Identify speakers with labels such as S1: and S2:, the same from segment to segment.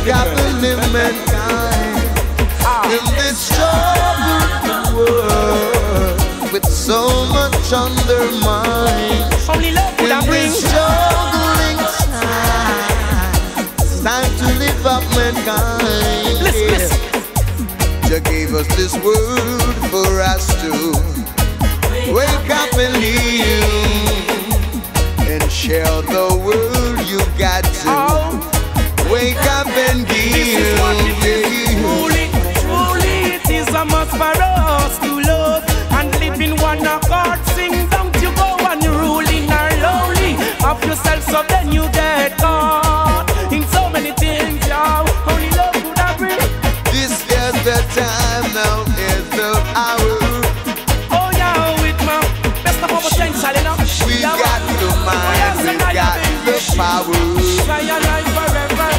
S1: wake up and live mankind in this troubled world with so much on their minds.
S2: Only love would
S1: in this struggling time, it's time to live up mankind.
S2: Listen.
S1: You gave us this word for us to wake up and live and share the world. You got to wake up and give.
S2: This is what it is. Truly it is a must for us to love and live in one accord. Sing, don't you go and ruling or lonely of yourself, so then you get caught in so many things. Only love could have bring.
S1: This is the time, now is the hour.
S2: Oh yeah, with my best of our potential, you know.
S1: We got the mind, we got the power.
S2: Try your life forever,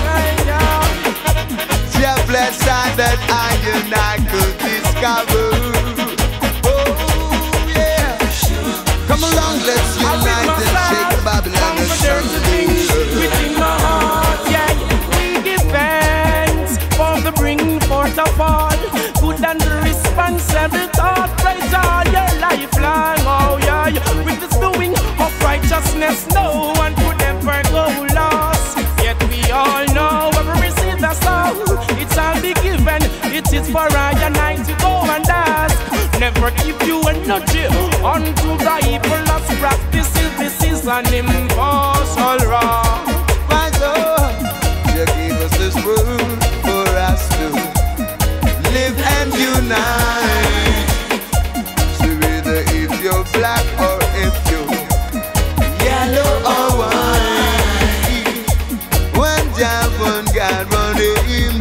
S2: yeah.
S1: Yeah, blessed that I could discover. Oh yeah. Come along, let's unite and shake Babylon and Sunday.
S2: Within my heart, yeah, we give thanks for the bringing forth of all good and responsible thought. Praise all your lifelong, oh yeah. With this doing of righteousness, no one could ever go lost. Yet we all know when we receive the soul, it's all be given. It is for I and I to go and ask. Never give you energy unto the evilest practices. This is an impossible wrong.
S1: My Lord, you gave us this word for us to live and unite. So whether if you're black or if you're yellow or white, one job, one God, one aim,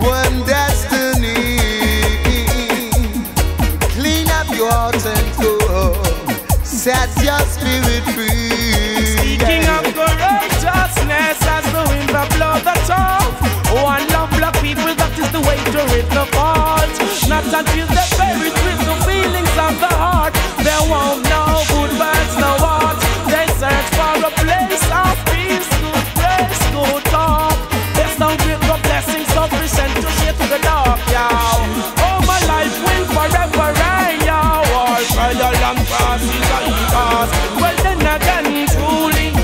S1: one destiny. Clean up your heart and go, set your spirit free.
S2: Speaking of righteousness, as the wind that blows the top. One love black people, that is the way to rid the fault. Not until they're buried with the feelings of the heart, there won't no good words, no art. They search for a place of peace, good grace, good talk. There's no great blessing sufficient to share to the dark, y'all. Oh, my life will forever reign, y'all. All trial and crosses are yours. Well, then again, truly,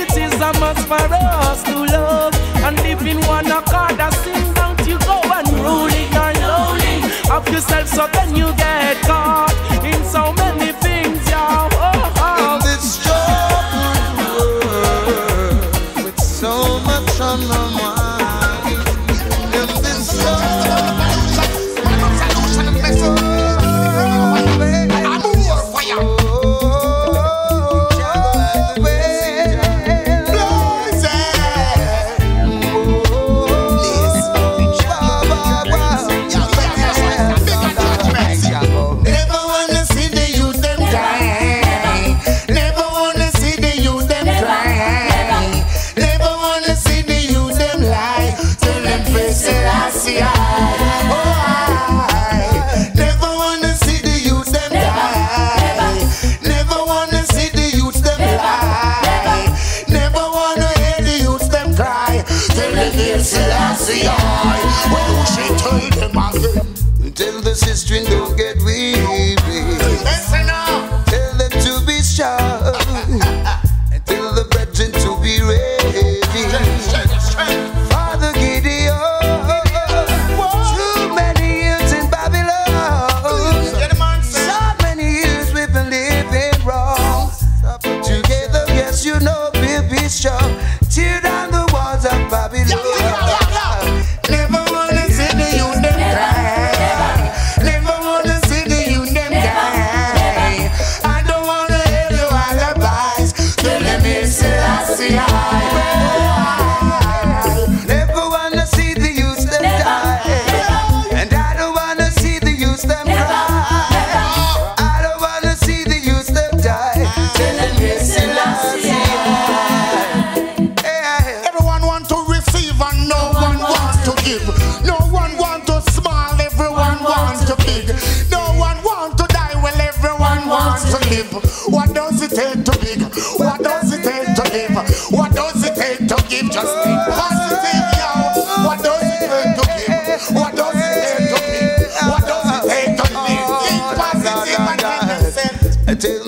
S2: it is a must for us to love and live in one accord. I sing, don't you go and ruling or lonely of yourself, so then you get caught in so many things, y'all.
S1: In this troubled world with so much on my mind. In this Tell the sister don't get weary. Tell them to be sharp. And tell the brethren to be ready. Father Gideon, too many years in Babylon. So many years we've been living wrong. Together, yes, you know we'll be strong. Tear down the walls of Babylon. Never wanna see the youth them cry. Never wanna see the youth them die. I don't wanna hear your alibis. Tell them it's Selassie. Never wanna see the youth them die. And I don't wanna see the youth them cry. I don't wanna see the youth them die. Tell them it's Selassie.
S3: Everyone want to receive and no one wants to give. No one want to small, everyone wants to big. No one want to die, well everyone wants to live. What does it take to big? What does it take to live? What does it take to give? Just think positive.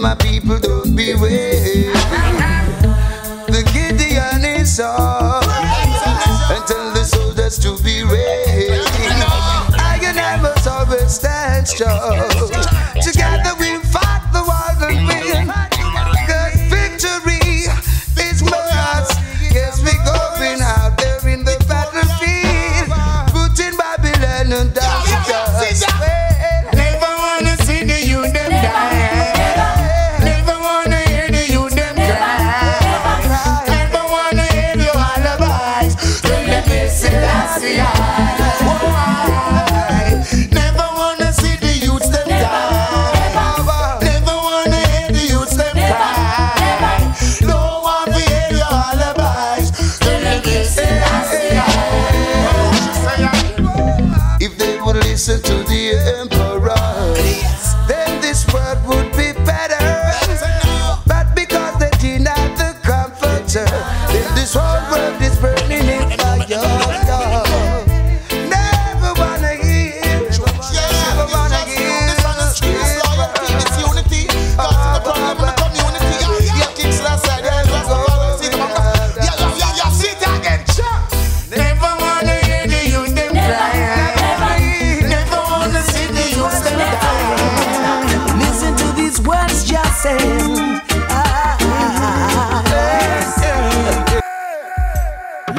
S1: my people don't beware. The Gideon is on and tell the soldiers to be ready. I and I must always stand strong. Together we'll fight the war and win. Cause victory is ours. Yes, we're going out there in the battlefield, putting Babylon and down.
S3: Never wanna see the youth them die. Never wanna hear the youth them cry. Never wanna hear your alibis. Tell them it's sreggae. Never wanna see the youths them die. Never wanna hear the youths them cry. Don't want to hear your alibis. Tell them it's sreggae.
S1: If they would listen to the emperor, then this world would be better. But because they denied the comforter, then this whole world is burning in fire. Never wanna hear, never wanna hear.
S3: This unity, cause the problem in the community. Yeah, kicks last side, yeah, sit again, never wanna hear the youth them cry. Never wanna see the youth them die.
S2: Listen to these words just saying.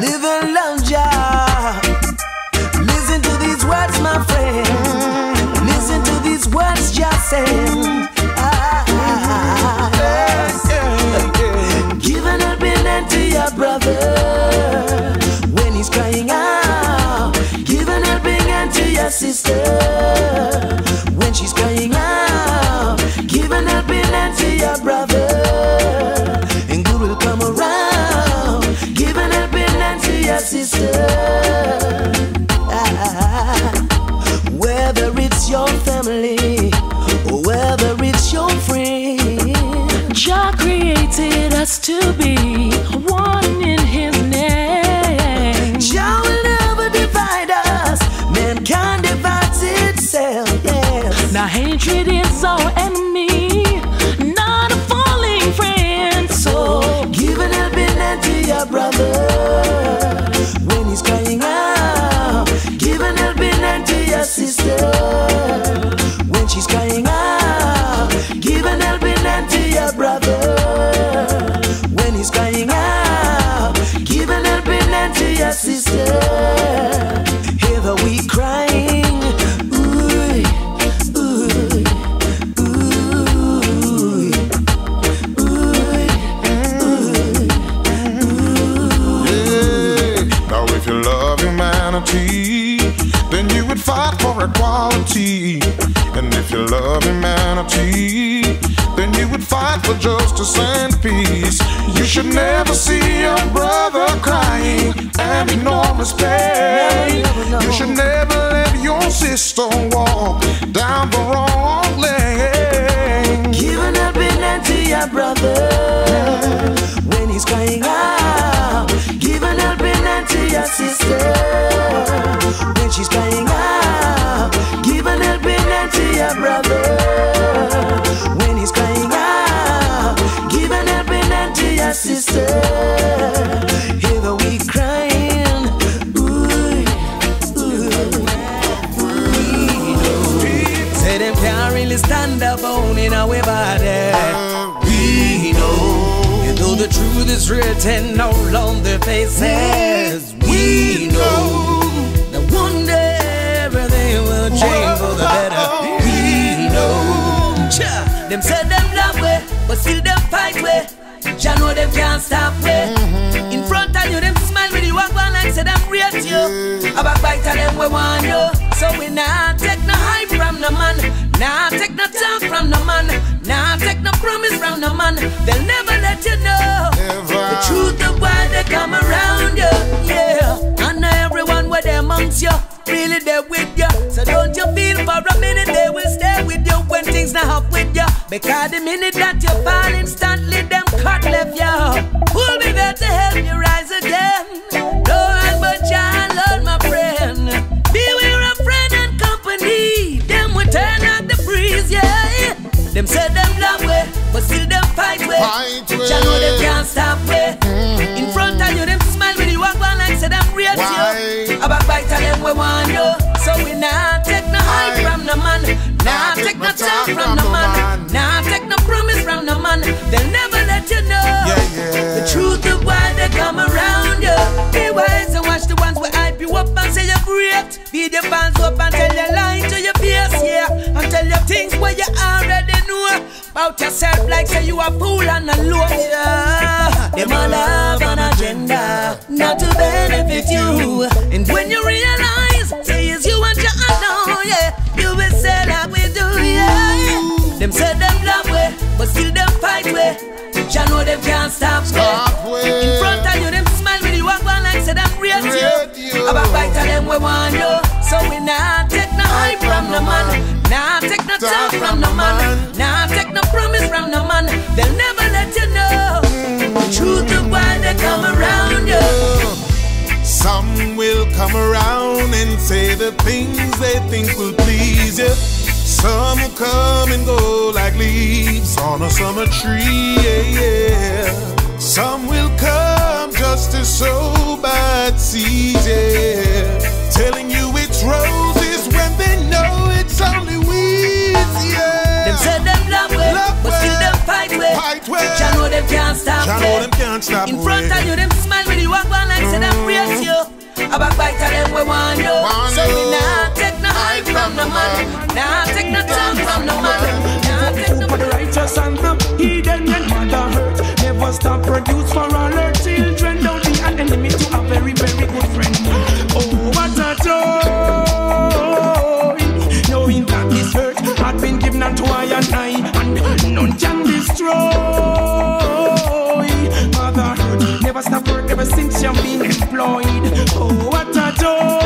S2: Live and love Jah. Listen to these words, my friend. Listen to these words just saying. Give an helping hand to your brother when he's crying out. Give an helping hand to your sister when she's crying out. Give an helping hand to your brother, and good will come around. Give an helping hand to your sister. Whether it's your family or whether it's your friend, Jah created us to be one in His name. Jah will never divide us. Mankind divides itself. Yes. Now hatred is our enemy, not a falling friend. So give an helping hand to your brother when he's crying out. Give an helping hand to your sister when she's crying out. Give an helping hand to your brother when he's crying out. Give an helping hand to your sister. Hear the weak crying. Ooh, ooh,
S3: Now if you love humanity, then you would fight for equality. And if you love humanity, then you would fight for justice and peace. You should never see your brother crying and ignore his pain. You should never let your sister walk down the wrong lane.
S2: give an helping hand to your brother when he's crying out. Give an helping hand to your sister when she's crying out. Give an helping hand to your brother when he's crying out. Give an helping hand to your sister. Hear the weak crying. Ooh, ooh. Say them can't really stand up on in our body. We know, and though the truth is written all on their faces, we know that one day everything will change for the better. We know. Cha, them said them love way, but still them fight way. Jah know them can't stop way. In front of you, them smile with you and go like say them rate you. A backbite of them we want you. So we not take no hype from no man, not take no talk from no man, not take no promise from no man. They'll never let you know the truth of why they come around you. Yeah, and now everyone where they amongst you, really they're with you. So don't you feel for a minute they will stay with you when things not up with you. Because the minute that you fall instantly, them cut left you. Who'll be there to help you rise again? Lord, but Jah, Lord, my friend. Beware of friend and company. Them will turn out the breeze, yeah. Them say them love way, but
S4: we want you. So we not take no hype from the man, not take no talk from the man, not take no promise from the man. They'll never let you know the truth of why they come around you. Be wise and watch the ones who hype you up and say you're great. Feed your fans up and tell you lie to your face, and tell you things where you already know about yourself, like say you a fool and a low. Them all have an agenda, not to benefit you. And when you realize, say it's you and your unknown, you will say like we do, Them say them love way, but still them fight way. You know them can't stop way. In front of you, them smile with you and go like say them rate you. About fight of them we want you. So we not take no hype from the man, not take no talk from the man, not take no promise from the man. They'll never let you know the truth of why they come around you.
S3: Some will come around and say the things they think will please you. Some will come and go like leaves on a summer tree, Some will come just to sow bad seeds, telling you it's roses when they know it's only weeds,
S4: Them say them love way, but still them fight way. You know them can't stop In front of you, them smile with you and go like say them praise you. About fight of them we want you. So we not take no hype from the man, not take no talk from the man, not take no.
S2: For the righteous and the hidden and mother hurt, never stop produce for all her children. Don't be an enemy to a very, very good friend. Oh, what a joy, knowing that this hurt had been given unto I and none can destroy. Mother hurt, never stop work ever since you've been employed. Oh, what a joy,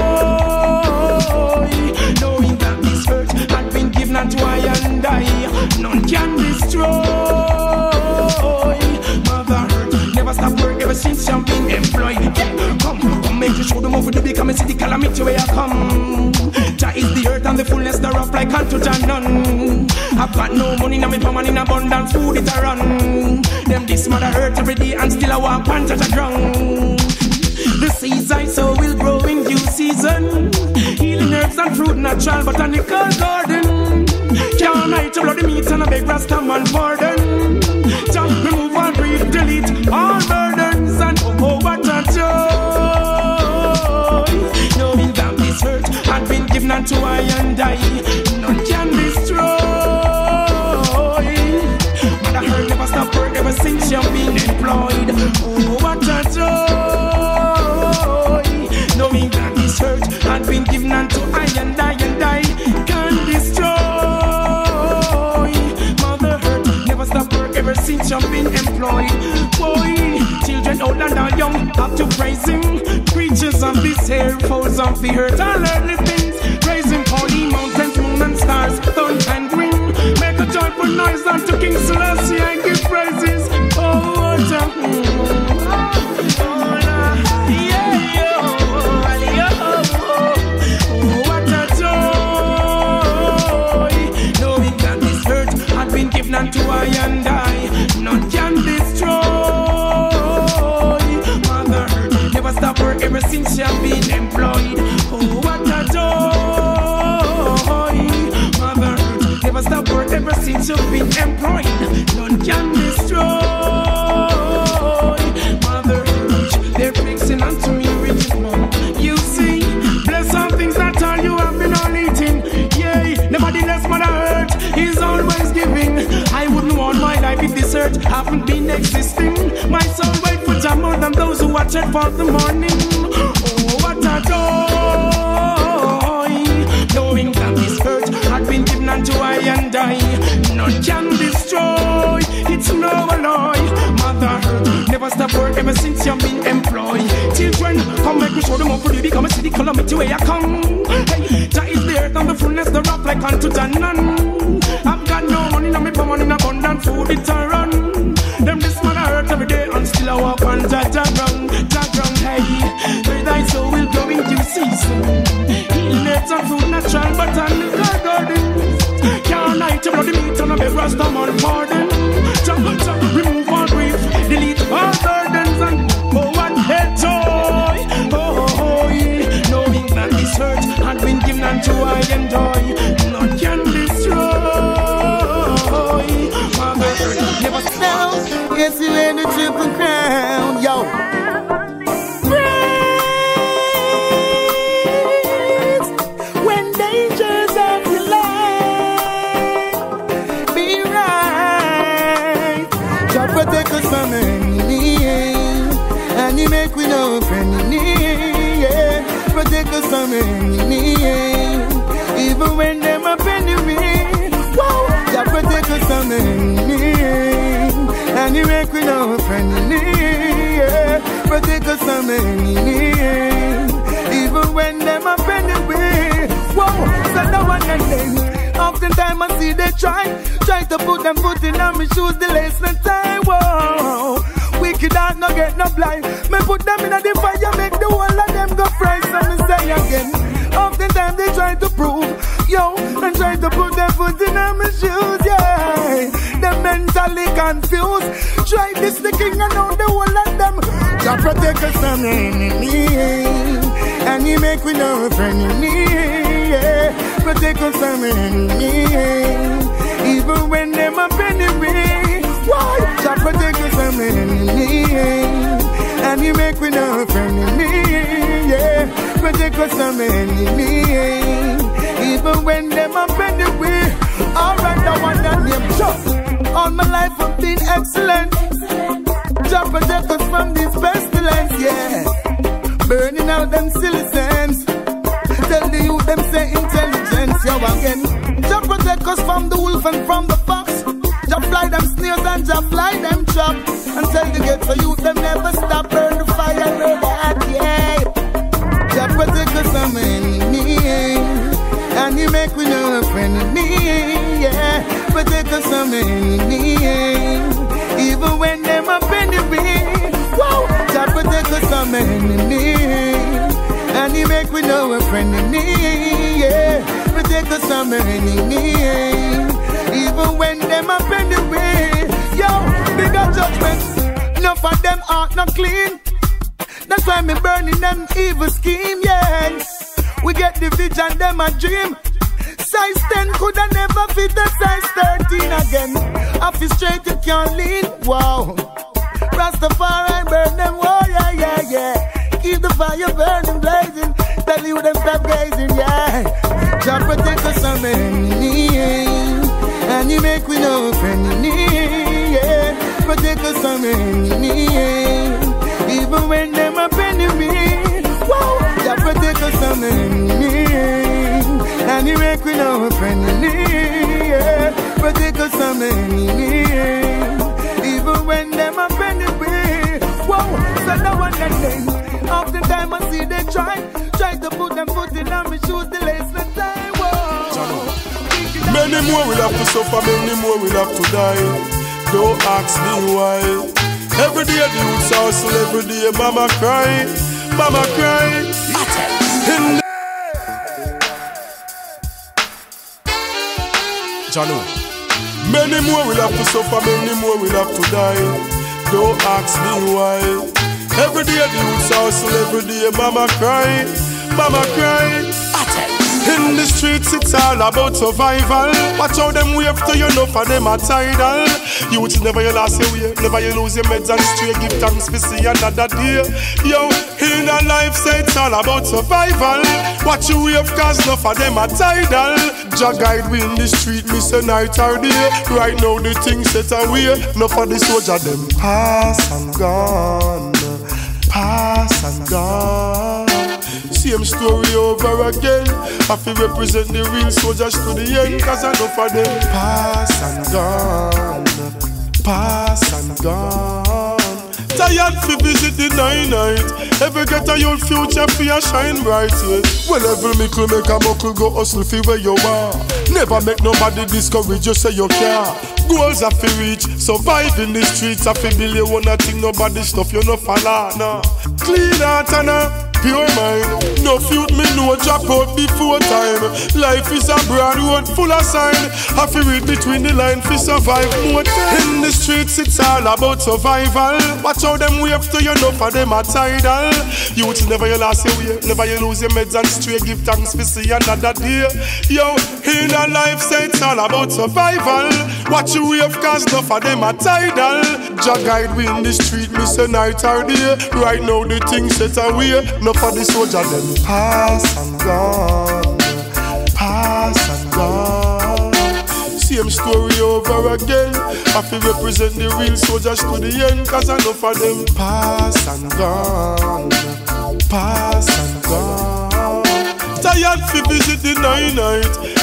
S2: knowing that this hurt had been given unto I and none can destroy. Mother hurt, never stop work ever since you've been employed. Come make you show them over the big come and see the calamity where I come. Jah is the earth and the fullness thereof like unto Jah none. I've got no money, now me power in abundance, food it a run. Them this mother hurt every day and still I walk on Jah ground. The seeds I sow will grow in due season. Healing herbs and fruit natural botanical garden. Can't I to bloody meat and a big rasta man pardon. Jah remove all grief, delete all burdens, and oh what a joy, knowing that this hurt had been given unto I and none can destroy. But I heard never stop work ever since you've been employed. Oh what a joy, knowing that this hurt had been given unto I and can destroy. Mother hurt never stop work ever since you've been employed. Boy, children old and all young have to praise him. Creatures of this air, foes of the earth, all earthly things praise him. Holy mountains, moon and stars, sun and green, make a joyful noise unto King Selassie and give praises. Oh what a unto I and none can destroy. Mother hurt never stop work ever since you've been employed. Oh what a joy, mother hurt never stop work ever since you've been employed. None can destroy. Mother hurt they're fixing unto me rich mom. You see, bless all things that all you have been all eating. Yea, nevertheless mother hurt is always giving. I wouldn't want my life if this earth haven't been existing. My soul wait for Jah more than those who watch it for the morning. Oh what a joy, knowing that this earth had been given unto I and none can destroy. It's no alloy. Mother earth never stop work ever since you've been employed. Children, come make me show them up for you. Become a city calamity where you come. Hey, Jah is the earth and the fullness thereof like unto Jah none. I've got no money, now me power in abundant, food it a run. Them this man hurt every day and still I walk on Jah ground. Hey, where thy soul will grow in due season. Healing herbs and fruit natural botanical gardens. Can't I to bloody meat and a big rasta man pardon. Jah remove all grief, delete all burdens, and oh what a joy, knowing that this hurt
S1: Yes, you wear the triple crown, yo. Praise when dangers of your life. Be right. God protect us from enemy, and you make we no enemy. Yeah. Protect us from enemy, even when them up enemy. Whoa. God protect us from enemy, and you make we no enemy. Yeah. Protect us from enemy, even when them up enemy. Whoa. So no one can them. Oftentimes I see they try to put them foot in on me shoes, the lace and tie. Whoa. Wicked heart no get no blind. Me put them in the fire, make the whole of them go fry. So me say again. Oftentimes they try to prove, yo, and try to put their foot in on my shoes, yeah. They're mentally confused. Try this the king and now the whole of them. God protect us from the enemy, and he make we no enemy, yeah. Protect us from the enemy, even when them up enemy. Why? God protect us from the enemy, and he make we no enemy, yeah. Protect us from the enemy, even when them up enemy. Alright, I want that name just. All my life I've been excellent. God protect us from this pestilence, yeah. Burning out them silly sense. Tell the youth them say intelligence, yo again. God protect us from the wolf and from the fox. Jah fly them snails and Jah fly them chop. And tell the ghetto youth them never stop. Burn the fire, know that, yeah. Jah protect us from enemy, and he make we no enemy, yeah. Protect us from enemy, even when them up enemy. Whoa. Jah protect us from enemy, and he make we no enemy, yeah. Protect us from enemy, even when them up enemy. Yo, bigger judgments. Enough of them heart not clean. That's why me burning them evil scheme, yeah. We get the vision, them a dream. Size 10 coulda never fit the size 13 again. Off it straight you can't lean, wow. Rastafari burn them, oh yeah, yeah, yeah. Keep the fire burning, blazing. Tell you them stop gazing, yeah. Jah protect us from enemy, and you make we no enemy, yeah. Protect us from enemy, even when them up enemy. Whoa. Jah protect us from enemy, and you make we no enemy, yeah. Protect us from enemy, even when them up enemy. Whoa. So no one can name. Oftentimes I see they try to put them foot in on me shoes, the lace and tie. Whoa.
S5: Many more will have to suffer, many more will have to die. Don't ask me why. Every day the youths hustle, every day mama cry, mama cry. Jano. Many more will have to suffer, many more will have to die. Don't ask me why. Every day the youths hustle, every day mama cry, mama cry. In the streets it's all about survival. Watch how them wave to you, know for them a tidal. Youth never you lost your way, never you lose your meds and straight. Give thanks for see another day. Yo, in a life say it's all about survival. Watch you wave cause no for them a tidal. Jah guide we in the street, miss a night or day. Right now the things set away. No for the soldier them pass and gone, pass and gone. Same story over again. I feel represent the real soldiers to the end. Cause I know for them pass and gone, pass and gone. Tired to visit the night. Every get a your future for your shine bright, yeah. Well, every mickle make a muckle go hustle for where you are. Never make nobody discourage you, say you care. Goals are for reach, survive in the streets. I feel build you wanna think nobody stuff you no follow, nah. Clean heart and a pure mind. No youth me no drop out before time. Life is a broad road full of sign. I feel read between the line for survive more time. In the streets it's all about survival. Watch how them wave to you, know for them a tidal. Youth never you lost your way, never you lose your meds and straight. Give thanks for see another day. Yo, in a a life, say it's all about survival. Watch you wave, cause enough of them are tidal. Jah guide we in the street, miss a night or day. Right now the thing set away. Enough of the soldier them pass and gone, pass and gone. Same story over again. I feel represent the real soldiers to the end, cause enough of them pass and gone, pass and gone. Tired fi visit the night.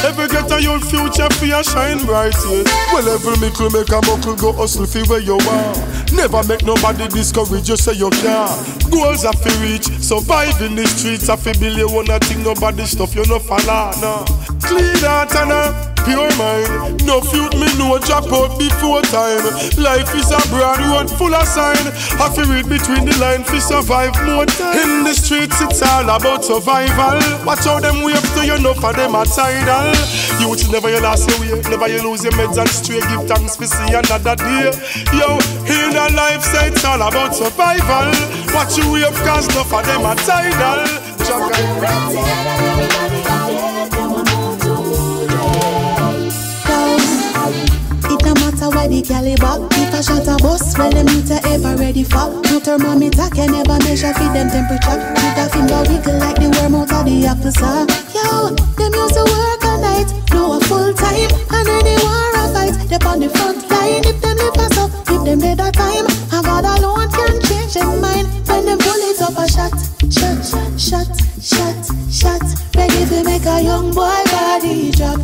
S5: Ever get a your future fi a shine bright, yes. Well, every mickle make a muckle go hustle fi where you are. Never make nobody discourage you say you can't. Goals are fi reach, survive in the streets. I fi build you one thing, nobody stuff you no follow, no. Clean heart and a pure mind. No youth me no drop out before time. Life is a broad road full of sign. I fi read between the line fi survive more time. In the streets it's all about survival. Watch how them wave to you, enough of them are tidal. Youth never you lost your way, never you lose your meds and stray. Give thanks for see another day. Yo, in a life say it's all about survival. Watch you wave cause enough of them are tidal.
S6: It no matter where the caliber. If a shot a bus, well them meter ever ready for. No thermometer can never measure for them temperature. With a finger wiggle like the worm out of the apple saw. Yo, them used to work all night, now a full time. And then they war a fight, they on the front line. If them live us up, if them dead a time. And God alone can change their mind. When them pull it up a shot, shot, shot, shot, shot. Ready to make a young boy body drop.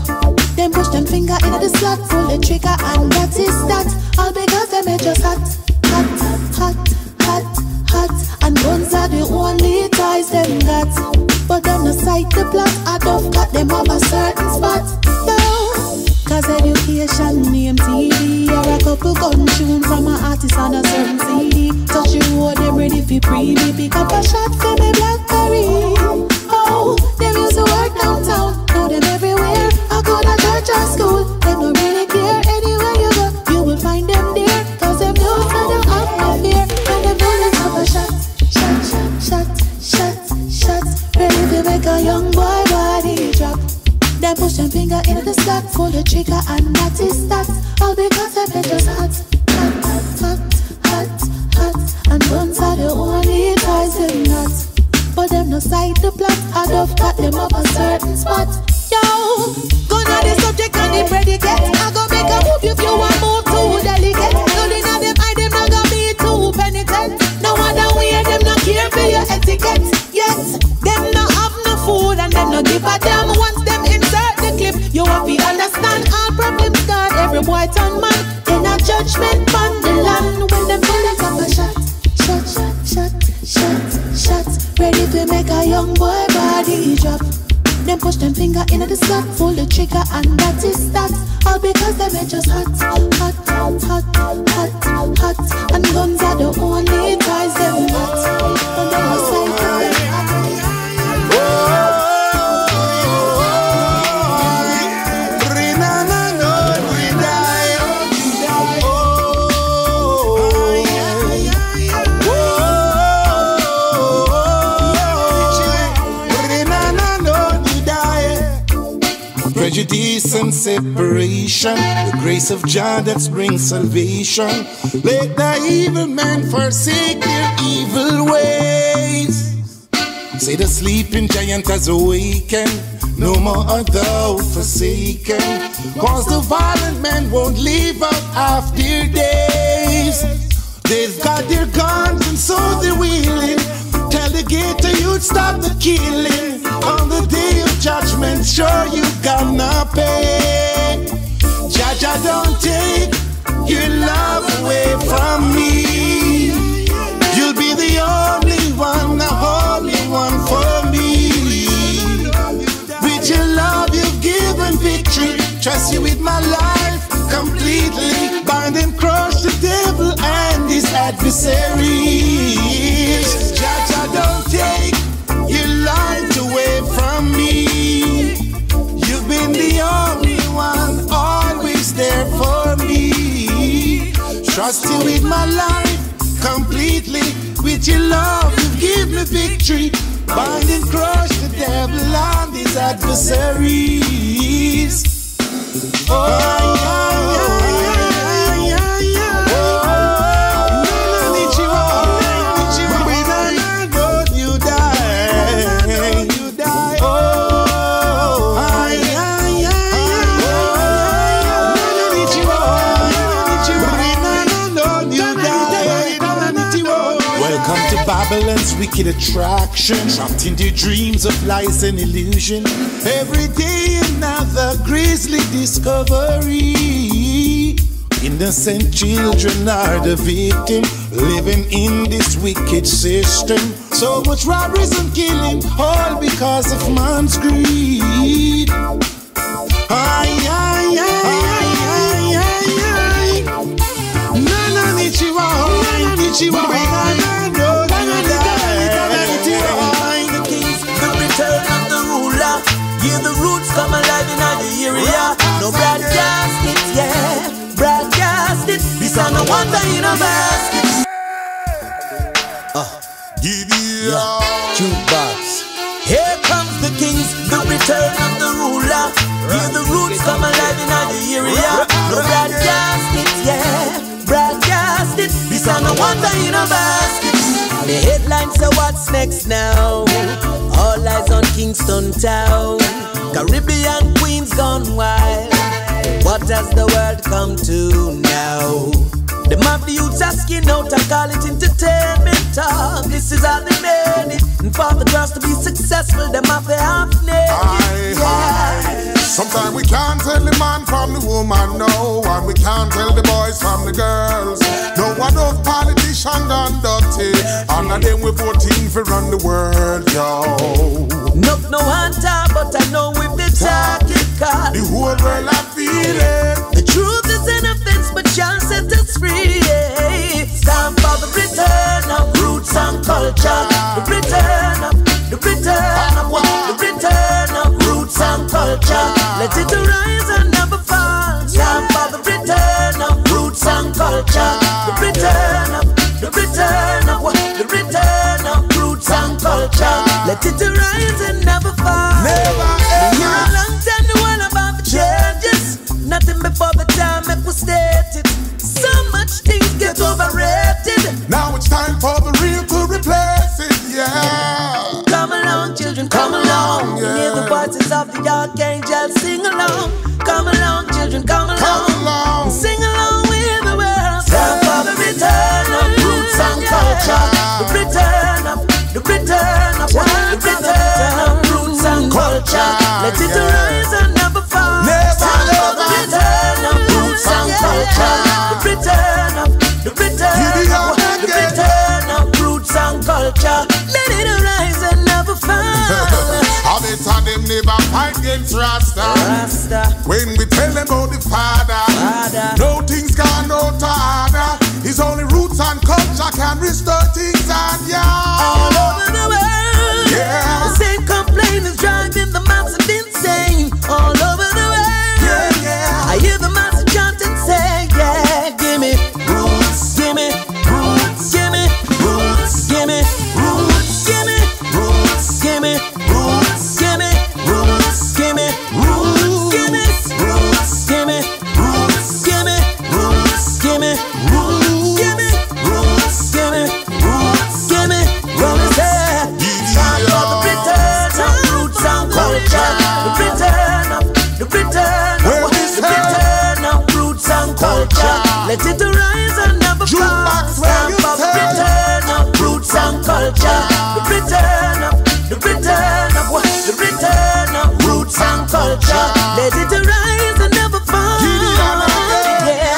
S6: Them push them finger into the slot, pull the trigger and that is that. All because them are just hot, hot, hot, hot, hot. And guns are the only toys them got. But them no sight the plot, I don't got them up a certain spot. No, cause education name TV or a couple gun tune from an artist on a certain CD. Touch the road, them ready for preview. Pick up a shot for me Blackberry. Oh, them used to work downtown, know them everywhere. I go to church or school, they don't really care. Anywhere you go, you will find them there. Cause them know that them have no fear. And them bullets have a shot, shot, shot, shot, shot. Ready to make a young boy body drop. Then push them finger into the slot, pull the trigger and that is that. All because them just hot, hot, hot, hot, hot. And guns are the only toys them not. But them no sight the plot, I'd have got them up a certain spot. Yo, gonna the subject and the predicate. I go make a move if you want move too delicate. Don't inna them eye, them not gonna be too penitent. No wonder way them not care for your etiquette. Yes, them not have no food and them no give a damn. Once them insert the clip, you have to understand all problems God. Every boy turn man, in a judgment on the land. When them bullets up a shot, shot, shot, shot, shot. Ready to make a young boy body drop. Them push them finger into the slot, pull the trigger and that is that. All because them are just hot, hot, hot, hot, hot, hot. And guns are the only toys them got. And them are sight of them.
S3: Prejudice and separation, the grace of God that brings salvation. Let the evil man forsake their evil ways. Say the sleeping giant has awakened, no more art thou forsaken. Cause the violent man won't live out after their days. They've got their guns and so they're willing. Tell the gator you'd stop the killing. On the day of judgment, sure you gonna pay. Jaja, don't take your love away from me. You'll be the only one, the only one for me. With your love you've given victory. Trust you with my life completely. Bind and crush the devil and his adversaries. Jaja, don't take your light away from me. You've been the only one, always there for me. Trust you with my life completely. With your love you give me victory. Bind and crush the devil and his adversaries. Babylon's wicked attraction, trapped in the dreams of lies and illusion. Every day another grisly discovery. Innocent children are the victim, living in this wicked system. So much robberies and killing, all because of man's greed. Ay, ay, ay, ay, ay, ay. Nana Nichiwa,
S4: the roots come alive in the area. No broadcast it, yeah, broadcast it. This I no wonder in a basket. Jukebox. Here comes the kings, the return of the ruler. Hear the roots come alive in the area. No broadcast it, yeah, broadcast it. This I no wonder in a basket. The headlines say what's next now. All eyes on Kingston town. Caribbean queens gone wild. What has the world come to now? The mafia youths asking out and call it entertainment talk. This is how they made it. And for the girls to be successful, the mafia half naked.
S3: Sometimes we can't tell the man from the woman, no. And we can't tell the boys from the girls. No one of politicians done dirty. And of them we voting for run the world, yo.
S4: No hunter, but I know we've been talking.
S3: The whole world I feel it.
S4: The truth is an offense, but John set us free. It's time for the return of roots and culture. The return of roots and culture. Let it arise and never fall. Time for the return of roots and culture. The return of roots and culture. Let it arise and never fall.
S3: Never
S4: ever. A long time the one about the changes. Nothing before the time it was stated. So much things get overrated.
S3: Now it's time for the real to replace it, yeah.
S4: Come along, children, come along.
S3: Yeah.
S4: Hear the voices of the archangels sing along. Come along, children, come along. Sing along with the world. Time for the return of roots and culture. The return of roots and culture. Let it arise and never fall. Time for the return of roots and culture. The return of roots and culture. Let it arise and never fall.
S3: How they tell them never fight against Rasta. When we tell them about the Father. No things gone out to order. His only roots and culture can restore things and
S4: all over the world.
S3: Yeah.
S4: The same complaint is driving the masses insane. All over the world.
S3: Yeah.
S4: I hear the masses chant and say, yeah, give me roots, give me roots, give me roots, give me roots, give me roots, give me roots, give me roots, give me roots, give me roots, give me roots, give me roots, give me roots, give me roots, give me roots, give me roots. Time for the return of roots and culture. The return of roots and culture. Let it arise and never fall. Time for the return of roots and culture. The return of roots and culture. Let it arise and never fall. Yeah.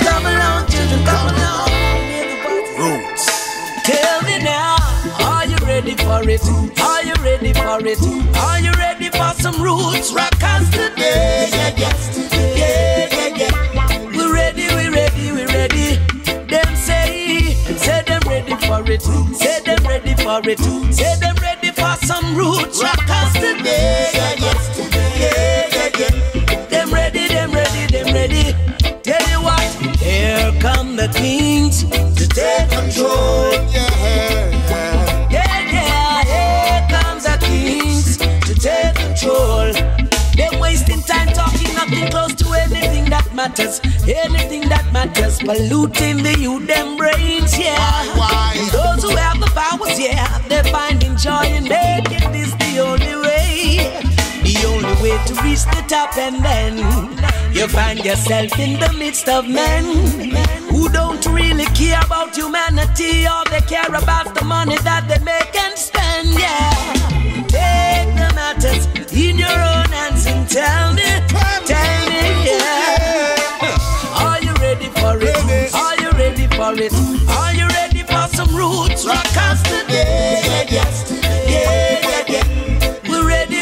S4: Come along, children, come along.
S3: Roots.
S4: Tell me now, are you ready for it? Are you ready for it? Are you ready for some roots rockers today? Yeah. We're ready. Them say them ready for it. Say them ready for it. Say them ready for some roots rockers today. Yeah. Them ready. Tell you what, here come the kings to take control. Yeah. Here comes the kings to take control. They're wasting time talking nothing close to anything. matters, anything that matters, polluting the youth, them brains, yeah.
S3: Why?
S4: And those who have the powers, yeah, they finding joy in making this the only way. The only way to reach the top, and then you find yourself in the midst of men who don't really care about humanity. All they care about the money that they make and spend, yeah. Take the matters in your own hands and tell me, yeah. Are you ready for it? Are you ready for it? Are you ready for some roots? Rock us today, yes, yeah. We're ready.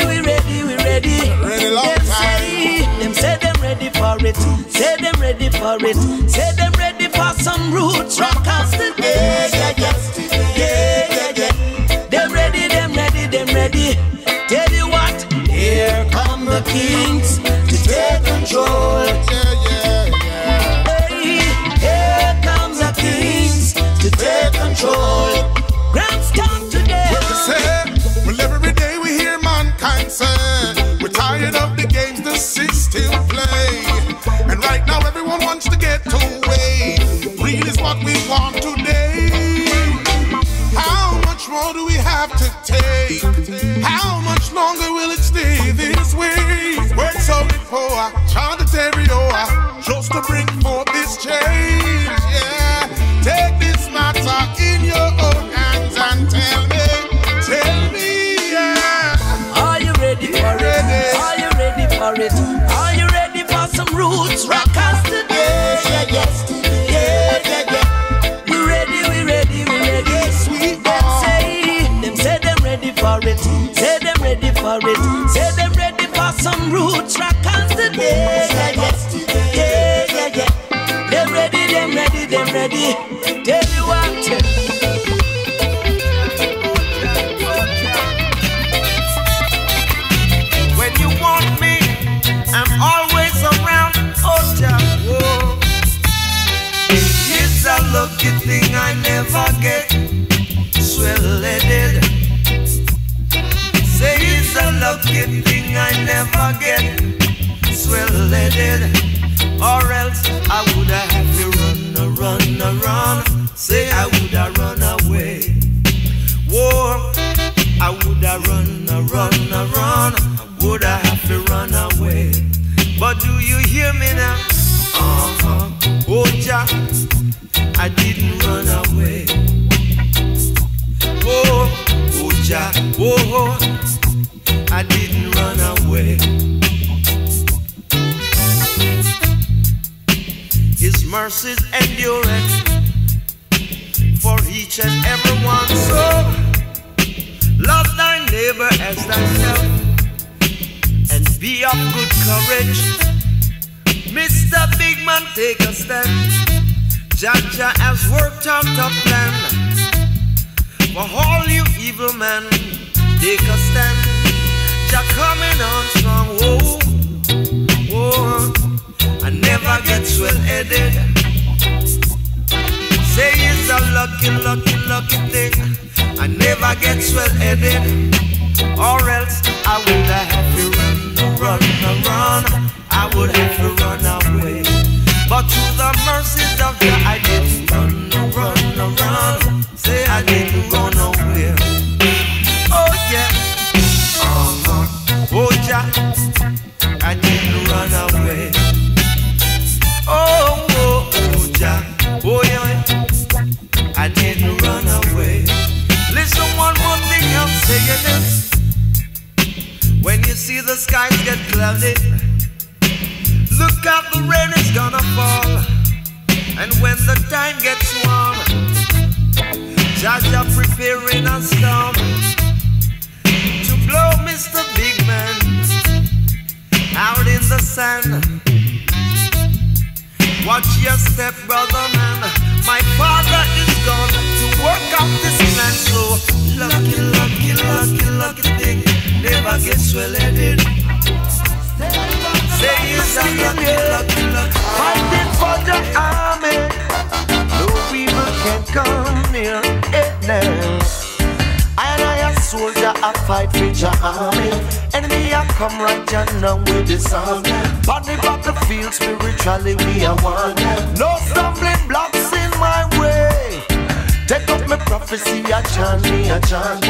S4: Them say them ready for it. Say them ready for it. Say them ready for some roots. Rock us today, yeah. Them ready. Tell you what, here come the kings to take control. Hey, here comes the kings to take control. Grants come today.
S3: Well, every day we hear mankind say, we're tired of the games the system play. And right now everyone wants to get away. Real is what we want today. How much more do we have to take? How much longer will it stay this way? Work so before, chant the stereo, just to bring forth this change, yeah. Take this matter in your own hands and tell me, yeah.
S4: Are you ready for it? Are you ready for it? Are you ready for some roots? Rock us today, yeah. We're ready.
S3: Sweet
S4: them say them ready for it. Say them ready for it. Say them ready for some roots. Rock us today, yeah. Them ready. Tell you what.
S7: When you want me, I'm always around. Oh, Jah, whoa. It's a lucky thing I never get swell-headed. Say it's a lucky thing I never get swell-headed. Or else I would have to run. Say I would have run away. Whoa, I would have run. I would have to run away. But do you hear me now? Oh, Jah, I didn't run away. Oh, Jah, oh, I didn't run away. His mercies endureth for each and every one. So love thy neighbor as thyself, and be of good courage. Mr. Big Man, take a stand. Jah has worked out a plan for all you evil men. Take a stand. Jah coming on strong. Whoa, I never get swell-headed. Say it's a lucky thing I never get swell-headed. Or else I would have to run. I would have to run away. But through the mercies of God, I didn't run. Say I didn't run nowhere. Oh yeah. Oh Jah, I didn't run away. Oh Jah, oh yeah, I didn't run away. Listen, one more thing I'm saying this. When you see the skies get cloudy, look out, the rain is gonna fall. And when the time gets warm, Jah preparing a storm to blow Mr. Big Man out in the sand. Watch your step, brother man. My father is gone to work out this plan. So lucky thing never gets swell-headed. Say it's a lucky.
S2: Fighting for the army, no people can come near it now. I a soldier, I fight for your army.
S7: Enemy I come right now with the song. On the battlefield spiritually we are one. No stumbling blocks in my way. Take up my prophecy, I chant me, I chant.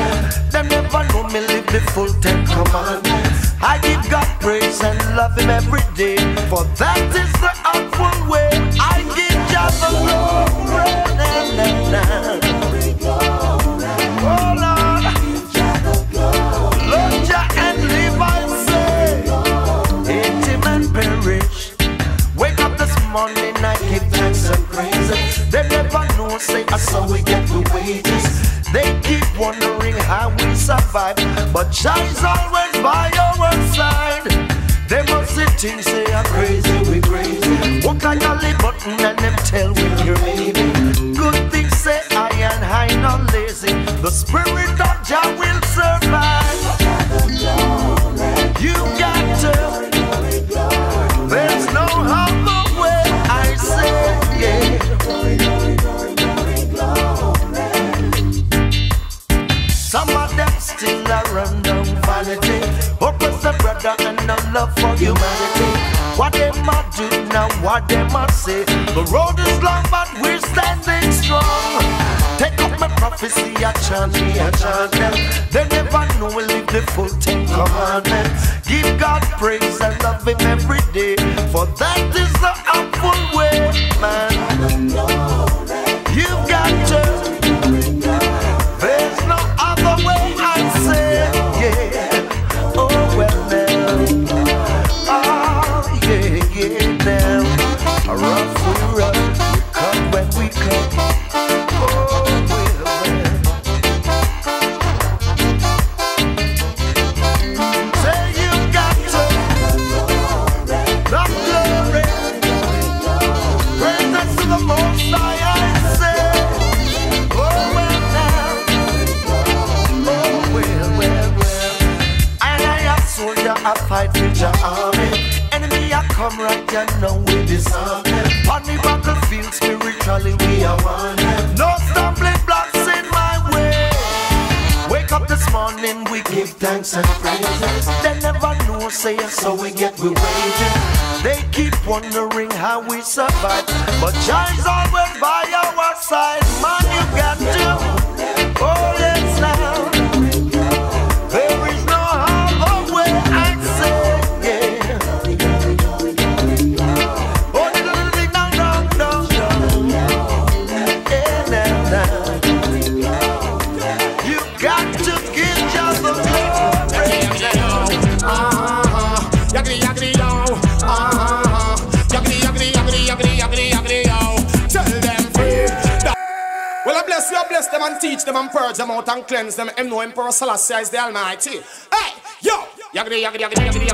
S7: Them never know me live the full 10 commandments. I give God praise and love Him every day, for that is the awful way. I give Jah the glory, oh Lord, Lord Jah and live I say, hate Him and perish. Wake up this morning, I give thanks and praise. They never know, say, I saw we get the wages. They keep wondering how we survive, but Jah is always by our side. They must sit things say I'm crazy, we crazy. Walk like a lip button and them tell we you're maybe. Good things say I and I not lazy. The spirit of Jah will survive. You got to. There's no other way, I say, yeah. Some of them still are run down vanity. Oppress the brother and no love for humanity. What them a do now, what them a say. The road is long but we're standing strong. Take up my prophecy, I chant me, I chant them. They never know we live the full 10 commandments. Give God praise and love Him every day, for that is the awful way, man. You've got to. There's no other way, I say, yeah. Oh well now, oh yeah now. A rough we run, we come when we come. Oh well. Say you got to the glory, praises to the Most High, I say. Oh well now, oh well. And I a soldier, I fight with your army. Enemy I come right now with this army. On the battlefield spiritually we are one. No stumbling blocks in my way. Wake up this morning, we give thanks and praises. They never know, say us, so we get we wages. They keep wondering how we survive, but Jah is always by our side. Man, you got to. Oh yes now. There is no other way, I say, yeah. Oh, little bit down. Yeah, now. You got to give Jah the glory.
S3: Yagri, yo. Yagri, yo. Tell them free. Well, I bless them and teach them and purge them out and cleanse them. And know Emperor Selassie is the Almighty. Hey, yo. Yagri. Hey, yagri, yo. Yagri,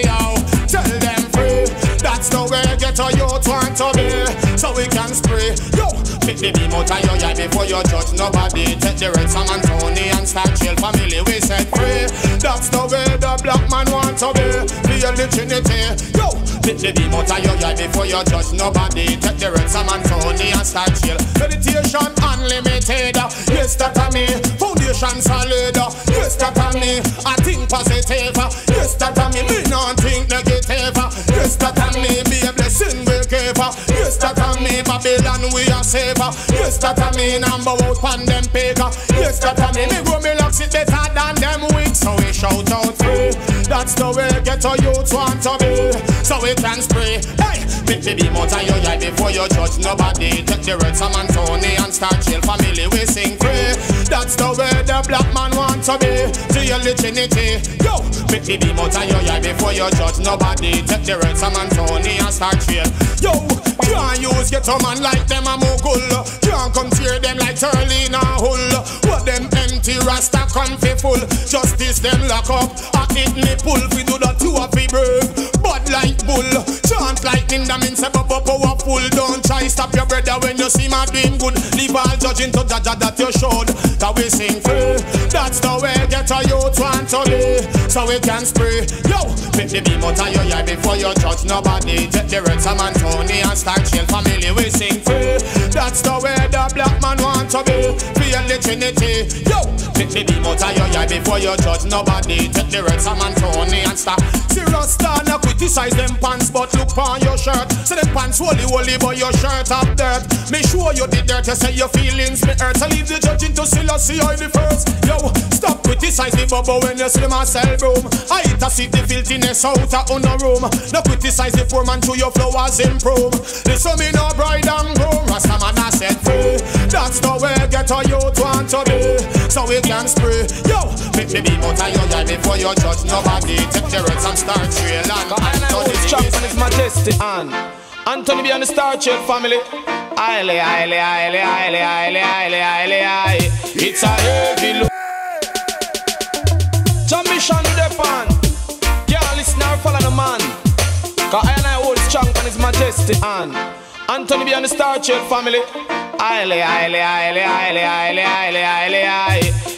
S3: yo. Tell them free. That's the way get a youth want to be, so we can spray. Yo, pick the beam out of your eye before you judge nobody. Take the red Sam and Tony and start chill family. We set free. That's the way the black man want to be. Feel the Trinity. Yo, pick the beam out of your eye before you judge nobody. Take the red Sam and Tony and start chill. Meditation unlimited. Yes, that a me. Foundation solid. Yes, that a me. I think positive. Yes, that a me. Me not think negative. Yes, that a me. Be a blessing we give. Yes, that a me. Babylon we are saver. Yes, that a me. Number out pan them paper. Yes, that a me. Me go me locks it better than them weak. So we shout out free. That's the way get a youth want to be, so we can spray. Hey, pick the beam out of your eye before you judge nobody. Take the red Sam and Tony and start chill family. We sing free. That's the way the black man want to be. Feel the Trinity. Yo, pick the beam out of your eye before you judge nobody. Take the red Sam and Tony and start chill. Yo, can't use get a man like them a mogul. Can't come tear them like Turley na hull. What them empty rasta comfy full. Justice them lock up. I hit me pull. We do that you a fi brave. Bad like bull. Chant lightning that means a powerful. Don't try stop your brother when you see my doing good. Leave all judging to Jaja that you showed. That we sing free. That's the way get a youth want to be, so we can spray. Yo, pick the beam out of your eye before you judge nobody. Take the red Sam and Tony and start chill family. We sing free. That's the way the black man want to be. Feel the Trinity. Yo, take the beam out of your eye before you judge nobody. Take the red Sam and Tony and start. See Rasta, no criticize them pants, but look on your shirt. Say them pants holy, but your shirt have dirt. Make sure you did dirt, you say your feelings me hurt. I leave the judging to Selassie I the first. Yo, stop criticize the bubble when you see my cell room. I hit a see the filthiness out of on a room. No criticize the poor man to your flowers improve. Listen me no bride and groom. Rasta man I said free. That's the way get a youth want to be. So we can spray. Yo, make the beam out of your eye before you judge nobody. Take the reds and start trail and Anthony
S2: Strong on his majesty and Anthony be on the Star Child family. Aile. It's a heavy load. John Mission to the fan. Can't listen or follow the man. Cause I hold strong on his majesty and Anthony be on the Star Child family. Aile.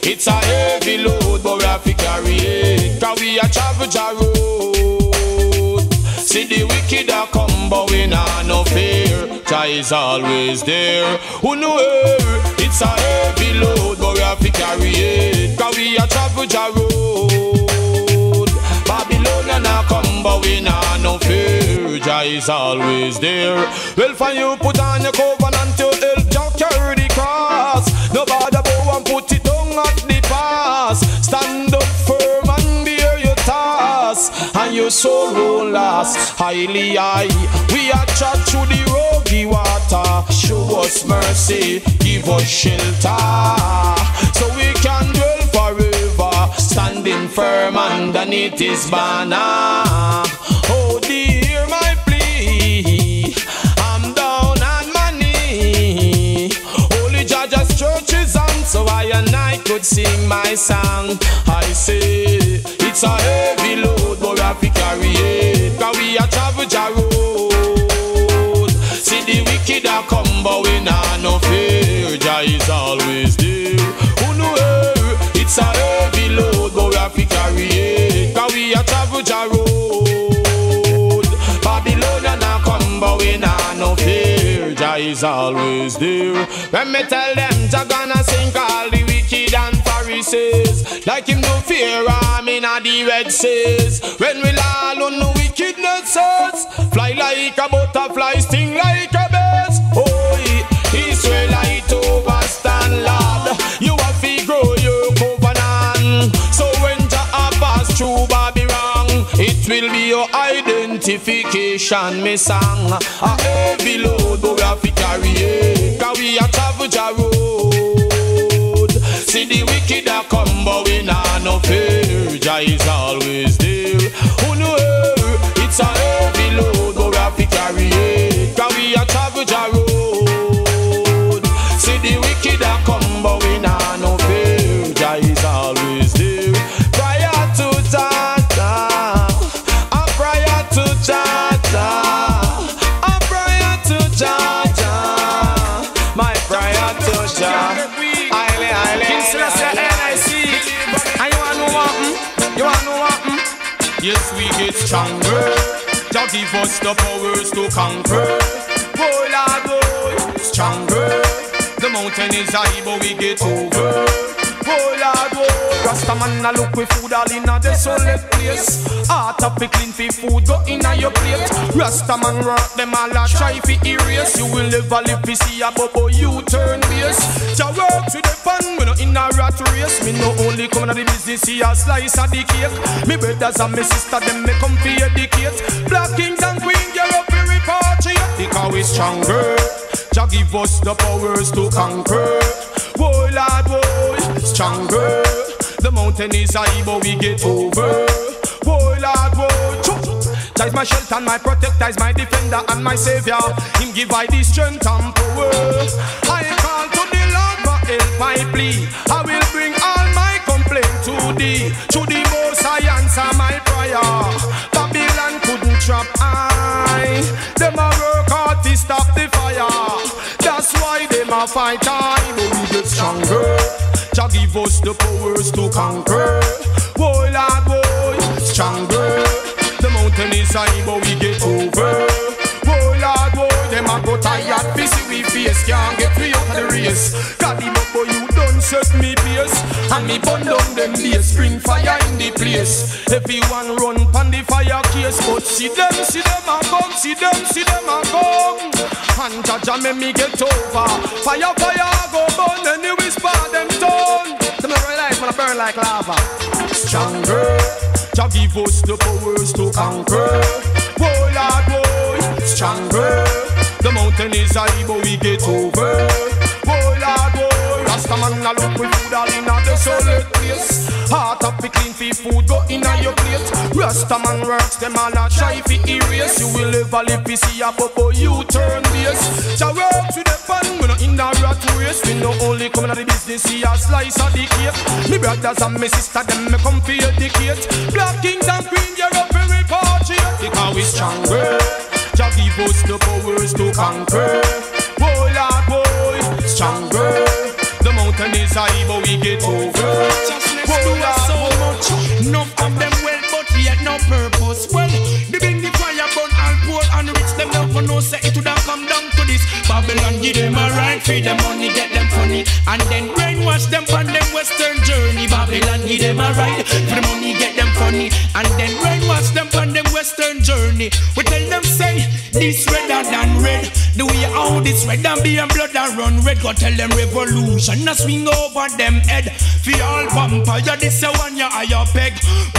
S2: It's a heavy load, but we have to carry it. Cause we a travel the road. See the wicked a come, but we nah no fear. Jah is always there. Who know it's a heavy load, but we have to carry it. Cause we a travel the road. Babylon a come, but we nah no fear. Jah is always there. Well, for you put on your covenant, you help Jah carry the cross. Nobody bow and put it down at the pass. Stand up firm and bear your task, and your soul won't last. Highly high, we are chat through the rocky water. Show us mercy, give us shelter, so we can dwell forever, standing firm underneath his banner. Oh dear, my plea, I'm down on my knee. Holy Judge's church is on, so I and I could sing my song. I say it's a heavy load, but we have to carry it. Cause we a travel the road. See the wicked a come, but we nah no fear. Jah is always there. Who know it's a heavy load, but we have to carry it. Cause we a travel the road. Babylon a come, but we nah no fear. Jah is always there. When me tell them Jah gonna sink all the wicked and Pharisees, like him no fear I'm in a the Red Seas. When we all on the wickedness fly like a butterfly, sting like a bass. Oh, Israelite overstand, Lord. You have to grow your covenant, so when Jah pass through Babylon, it will be your identification. Me sang a heavy load, but we have to carry it. Cause we a travel the road. See the wicked a come, but we nah no fear. Jah is always there. Who know it's a heavy load, but we have to carry it. Cause we a travel the road. See the wicked a come, but we nah no fear. Jah is always there. Prior to Tata, a prior to Tata, a prior to Tata, my prior to Jah. Yes, we get stronger. Jah give us the powers to conquer. Oh Lord, boy, stronger. The mountain is high, but we get over. Oh Lord, boy, Rasta man a look with food all in a desolate place. Heart of pickling for food go in a your plate. Rasta man work them all a try fi erase. You will never live to see a bubble you turn base. Jah work with the pan, we no in a rat race. Me no only come to the business, see a slice of the cake. Me brothers and me sister them me come fi educate. Black kings and queens, you're up in repatriate. Because we stronger. Jah give us the powers to conquer. Whoa Lord, whoa, stronger. The mountain is high, but we get over. Whoa Lord, whoa. Jah is my shelter and my protector, is my defender and my savior. Him give I the strength and power. I call to the Lord for help, I plea. I will bring all my complaint to thee. To the most I answer my prayer. Babylon couldn't trap I. Them a work hard to stop the fire. That's why them a fight I, but we get stronger. Jah give us the powers to conquer. Whoa Lord, whoa, stronger. The mountain is high, but we get over. Whoa Lord, whoa, them a go tired God busy we face, can't get free out of the race. God the boy you done set me pace, and me burn down them days, bring fire in the place. Everyone run pon the fire case, but see them a come, see them a come. And Jaja make me get over. Fire go burn, and you whisper them tongue. Them real life when I burn like lava. Stronger, Jah give us the powers to conquer. Boy, Lord, boy, stronger. The mountain is high, but we get over. Boy, Lord, boy, Rastaman a look with food all in the solid place. Heart up, clean for food, go in your plate. Rastaman works, them all a try for erase. You will never live to see a popo, you turn base. Jah works with the fun, we not in the rat race. We not only come out of the business, see a slice of the cake. Me brothers and me sister, them me come for educate. Black kings and queens, you're up very portrait. Because we stronger, Jah give us the powers to conquer. Boy, Lord, boy, stronger. The mountain is high, but we get over. Boy, Lord, so much. Enough of them well, but yet no purpose. Well, they bring the fire burn all poor and rich. Them now for no say it would have come down to this. Babylon give them a right, free them money, get them funny, and then brainwash them on them western journey. Babylon give them a right, for the money, get them funny, and then brainwash them on them western journey. We tell them say this redder than red. The way how this red and be and blood and run red. Go tell them revolution a swing over them head. For all vampire this a one ya higher peg.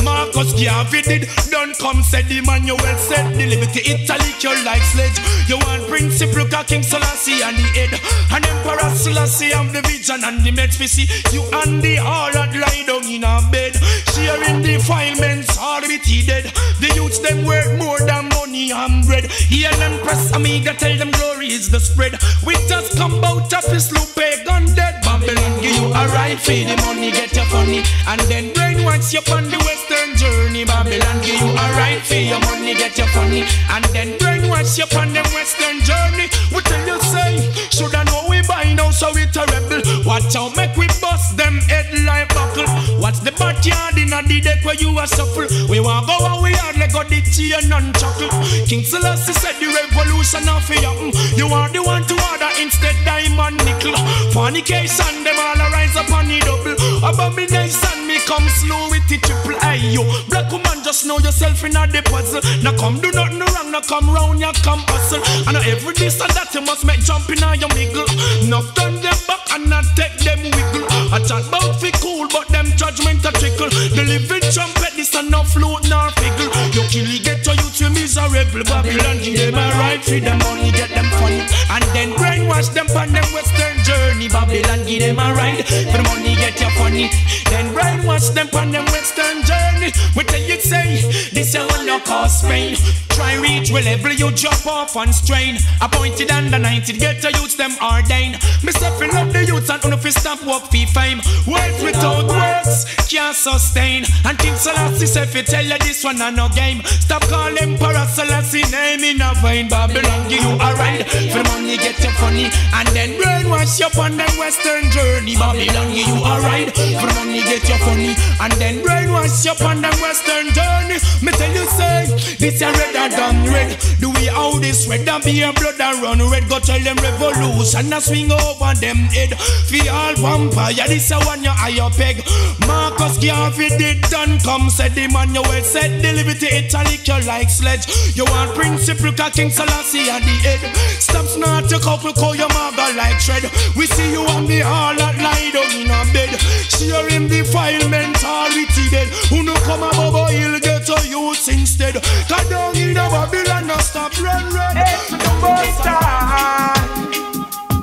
S2: Marcus Garvey did don't come said the man you well said. The liberty Italy you like sledge. You want principle King Selassie and the head, and Emperor Selassie have the vision and the meds. We see you and the harlot lie down in a bed, sharing defilements all with he dead. The youths them worth more than money and bread. Hear them press amiga, tell them glory is the spread. We just come out of this loop, gun dead. Babylon give you a right for the money, get your funny, and then brainwash you on the western journey. Babylon give you a right for your money, get your funny, and then brainwash you on the western journey. We tell you say, should I know we buy now so we terrible. Watch out, make we bust them head like buckle. What's the backyard in a the deck where you a shuffle? We want go and we hardly got the tea and chuckle. King Selassie said the revolution of happen. You are the one to order instead diamond nickel. Fornication, them all arise upon the double. Abomination, me come slow with the triple. Aye, yo, black woman, just know yourself in a the puzzle. Now come do nothing wrong, now come round, you come hustle. And every this and that you must make jump in your miggle. Enough turn them back and not take them wiggle. I chat bout fi cool, but them judgment a trickle. The living trumpet, this and no flute nor figgle. You kill get your youth, you miserable. Babylon give them a right, free them money, get them funny, and then brainwash them on them western journey. Babylon give them a right, for the money, get your funny, then brainwash them on them western journey. We tell you say, this a one no cause pain. Try reach well level you drop off and strain. Appointed and anointed, get the youths them ordained. Me stepping up the youths and if you stop work fee fame. Words without words can't sustain. And King Selassie say if you tell you this one a no game. Stop calling Emperor Selassie name in a vain. Babylon give you a ride, for the money get you funny, and then brainwash you on them western journey. Babylon give you a ride, for the money get you funny, and then brainwash you on them western journey. Me tell you say, this a redder than red. The way how this red and be a blood and run red. Go tell them revolution a swing over them head. For all vampire, this a one you higher peg. Marcus Garvey did done come said the man you well said. The liberty italic you like sledge. You want principle King Selassie and the head. Stop snort your couple call your mother like shred. We see you on the hall that lie down in a bed. Sharing defilement all with the dead. Who no come above he'll get to use instead. Cause down in the Babylon no stop run.
S8: It's the most high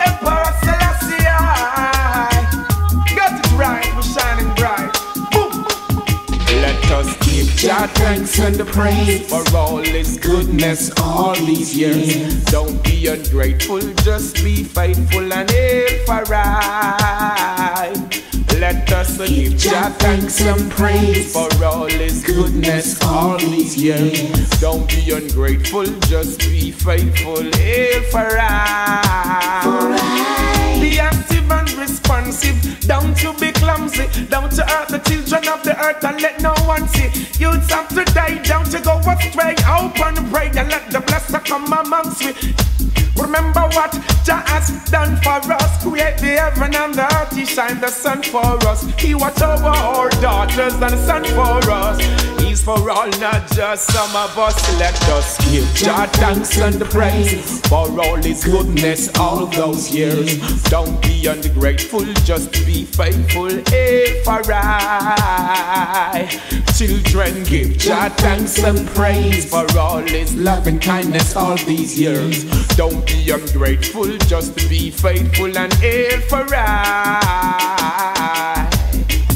S8: Emperor Selassie. Got it right, we're shining bright. Boom.
S2: Let us give Jah thanks and the praise for all His goodness all these years. Don't be ungrateful, just be faithful and aim for right. Let us give Jah thanks and praise for all His goodness all these years. Don't be ungrateful, just be faithful, aim for right.
S8: Be active and responsive, don't you be clumsy. Down to earth, the children of the earth, and let no one see. Youths have to die, don't you go astray. Open and pray and let the blessing come amongst we. Remember what Jah has done for us. Create the heaven and the earth, He shine the sun for us. He watch over our daughters and son for us. He's for all, not just some of us. Let us give Jah thanks and praise for all His goodness all those years. Don't be ungrateful, just be faithful. Hey, for I, children, give Jah thanks and praise for all His love and kindness all these years. Don't be ungrateful, just be faithful and hail for I.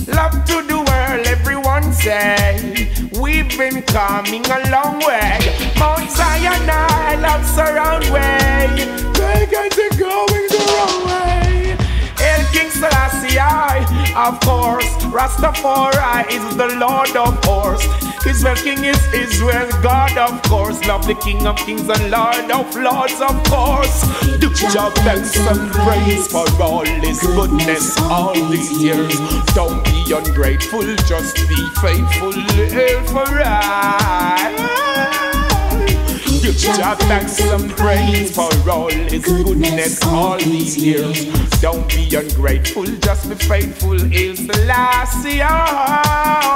S8: Love to the world, everyone say. We've been coming a long way. Mount Zion, I love surround way. They get it going the wrong way. El King Selassie, of course. Rastafari is the Lord of Horse. Israel King is Israel God, of course. Love the King of Kings and Lord of Lords, of course. Do job thanks and praise for all His goodness all these years. Don't be ungrateful, just be faithful. Hail for I. Give Jah thanks and praise for all His goodness all these years. Don't be ungrateful, just be faithful. Hail Selassie.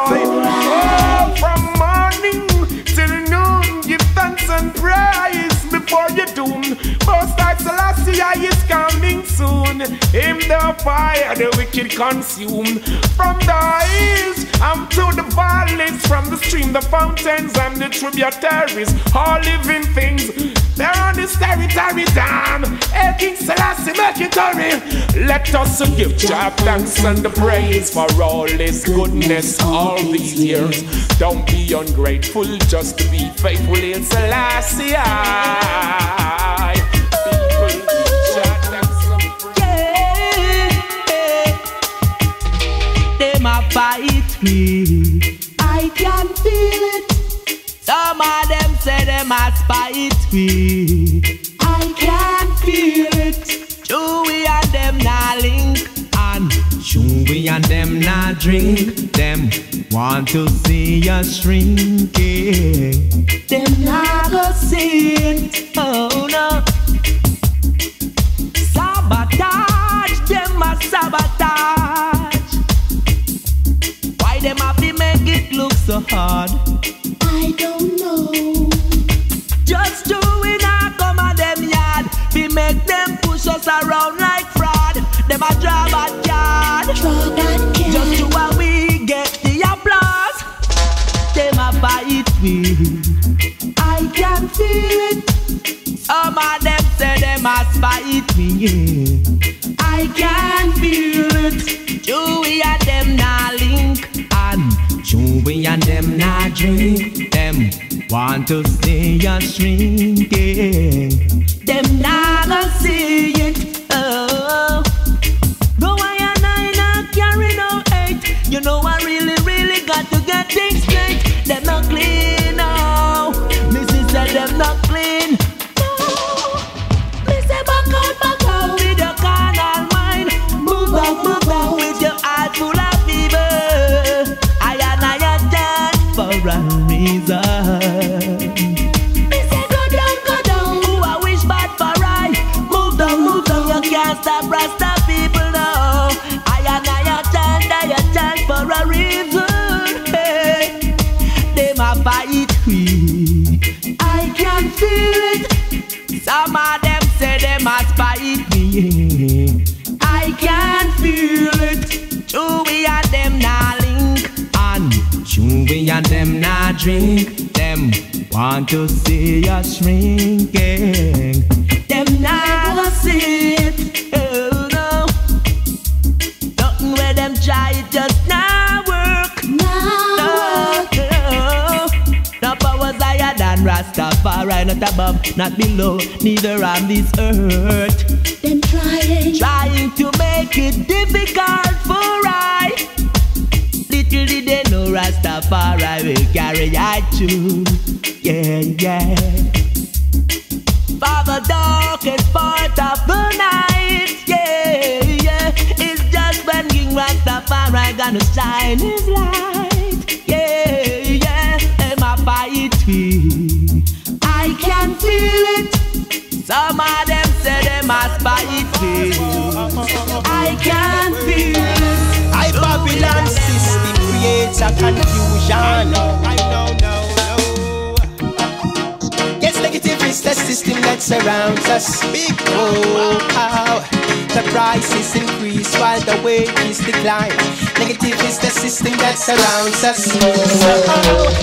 S8: Oh, from morning till noon, give thanks and praise before you doom. Most High Selassie is coming soon. Him the fire the wicked consume. From the hills and to the valleys, from the stream, the fountains and the tributaries, all living things, they're on this territory down. Hey, King Selassie, make it hurry. Let us give Jah thanks and praise for all His goodness all these years. Don't be ungrateful, just be faithful in Selassie. People give Jah thanks and praise.
S2: They might fight me, I can feel it. Some of them say they must fight me, I can feel it. Chewy and them nah link, and Chewy and them nah drink. Them want to see us shrinking. Them nah go see it, oh no. Sabotage, them a sabotage. Why them have to make it look so hard? I don't know. Just doing a come at them yard. We make them push us around like fraud. Them a draw bad card. Just to how we get the applause. Them a fight me, I can feel it. Some of them say they must fight me, yeah. I can feel it. Chewy and them nah link, and Chewy and them nah drink. Them want to see us shrinking. Them nah go see it. Oh, go I and I not carry no hate. You know I really, really got to get things straight. Them not clean now. Missy said them not clean. No, me say back out with your carnal mind. Move out with your heart full of fever. I and I dance for a reason. Me say go down. Who I wish bad for right. Move down. You can't stop Rasta people now. I and I dance for a reason. Hey, they ma fight me, I can feel it. Some of them say they must fight me, I can feel it. Chewy and them nah link, and Chewy and them nah drink. Them want to see us shrinking. Them nah go see it, oh no. Nothing where them try, it just nah work. No powers higher than Rastafari, not above, not below, neither on this earth. Them trying to make it difficult for I. Little did they know Rastafari will carry I through. Yeah. For the darkest part of the night, yeah. It's just when King Rastafari gonna shine his light, yeah. Them a fight me, I can feel it. Some of them
S9: it feels. I can't feel it. I Babylon system creates a confusion. I know. Yes, negative is the system that surrounds us. Big the prices increase while the wages decline. Negative is the system that surrounds us.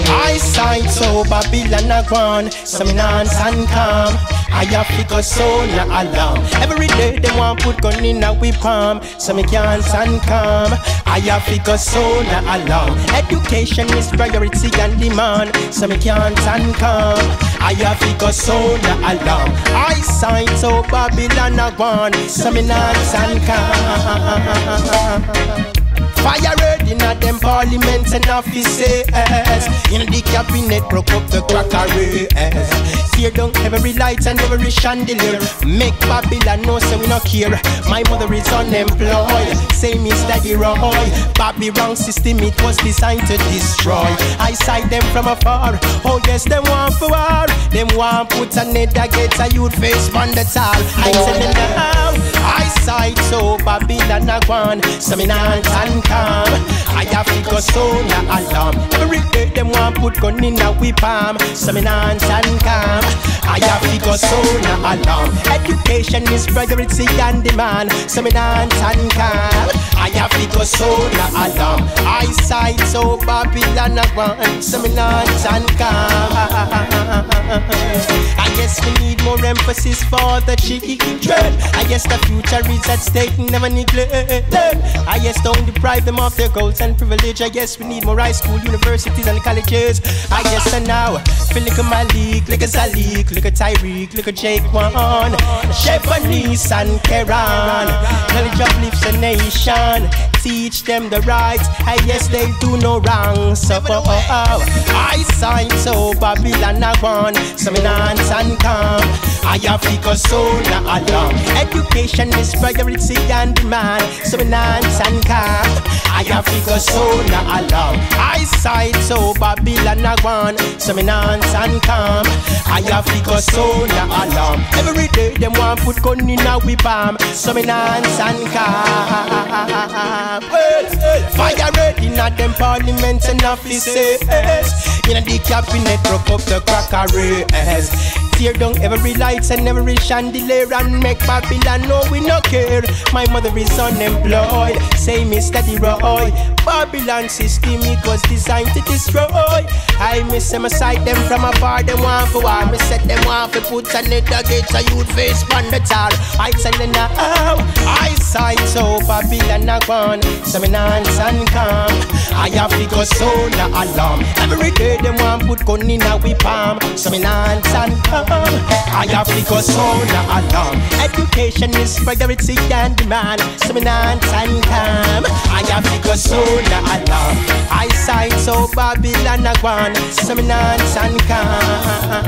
S9: Eyesight so Babylon a gone, some nonsense and calm. I have to go so na alarm. Every day they want put gun in a whip palm, so me can't stand calm. I have to go so na alarm. Education is priority and demand, so me can't stand calm. I have to go so na alarm. Eyesight so Babylon a gone, so me not stand calm. Fire red in a them parliaments and offices. In the cabinet broke up the crackery. Tear down every light and every chandelier. Make Babylon know so we no care. My mother is unemployed, same is Daddy Roy. Babby wrong system, it was designed to destroy. I sight them from afar. Oh yes, them want for war. Them want put a net that gets a youth face on the tall. I tell them now, I sight so Babylon a gone, so me not and calm. I have to go so na alarm. Every day them want put gun in a whip palm, so me not and calm. I have to go so na alarm. Education is priority and demand, so me not and calm. I have to go so na alarm. Eyesight so Babylon a gone, so me not and calm. I guess we need more emphasis for the children. I guess the future is at stake, never neglect. I guess don't deprive them of their goals and privilege. I guess we need more high school, universities and colleges. I guess and now, feel like a Malik, like a Zalik, like a Tyreek, like a Jake One, Chevanese and Keran. Knowledge uplifts a nation, teach them the rights. I guess they do no wrong. So I sign so Babylon a gone, so me not and calm. I have to go so na alarm. Education is priority and demand, so me not and calm. I have to go so na alarm. I sight so Babylon a gone, so me not and calm. I have to go so na alarm. Every day them want put gun in a whip palm, so me not and calm. Fire red in a them parliaments and offices. In a the cabinet broke up the crackery. Tear down every lights and every chandelier and make Babylon know we no care. My mother is unemployed, same is Daddy Roy. Babylon system, it was designed to destroy. I miss them, I sight them from afar. Them want for war, me set them want for put a net against a youth face on the tar. I tell them now, I sight so Babylon a gone, so me not and calm. I have to go so na alarm. Every day them want put gun in a whip palm, so me not and calm. I have to go so na alarm. Education is priority and demand, so me not and calm. I have to go so na alarm. I sight so Babylon a gone, so me not and calm.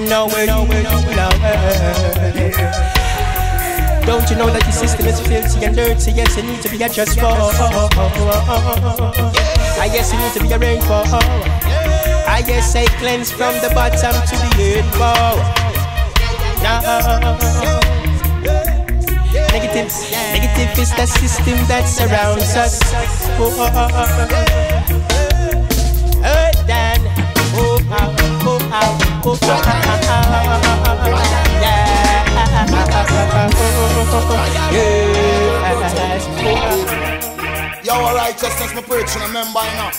S9: No way. Don't you know that the system is filthy and dirty? Yes, it needs to be adjusted for. I guess it needs to be arranged for. I guess I cleanse from the bottom to the head. Negative is the system that surrounds us.
S3: Your righteousness, my preaching, remember now.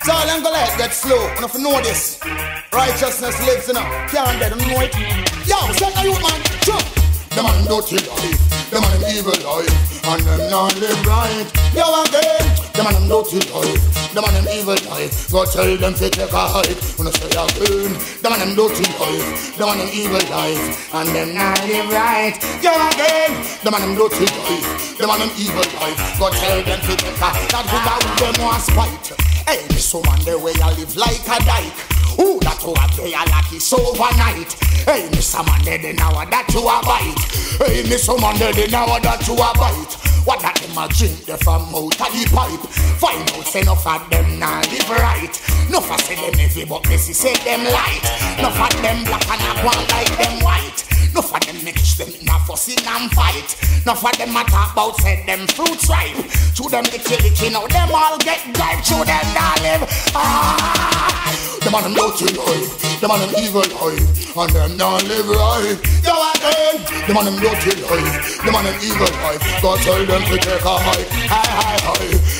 S3: So I'm gonna let it get slow. And if you know this, righteousness lives in us. Can't get them know it. Yo, say the youth man, jump. The man dirty life, the man evil life, and them not live right. Yo again, the man dirty life, the man evil life. Go tell them to take a hike. When I say again, the man dirty life, the man evil life, and them not live right. Yo again, the man dirty life, the man evil life. Go tell them to take a that without them want spite. Hey, this woman the way I live like a dyke. Who that you are there like it's overnight? Hey, Miss man dead now that you a bite. Hey, Miss man dead now that you a bite. What that them a drink they from out of the pipe? Find out say enough of them nah live right. Enough of say them heavy but Messi say them light. Enough of them black and a one like them white. Enough of them mix them in a fussing and fight. Enough of them a talk about say them fruits ripe. To them licky now them all get gripe. To them nah live. Them on them dirty life. Them on them evil life. And them nah live right. Yo again. Them on them dirty life. Them on them evil life. God tell them to take a high.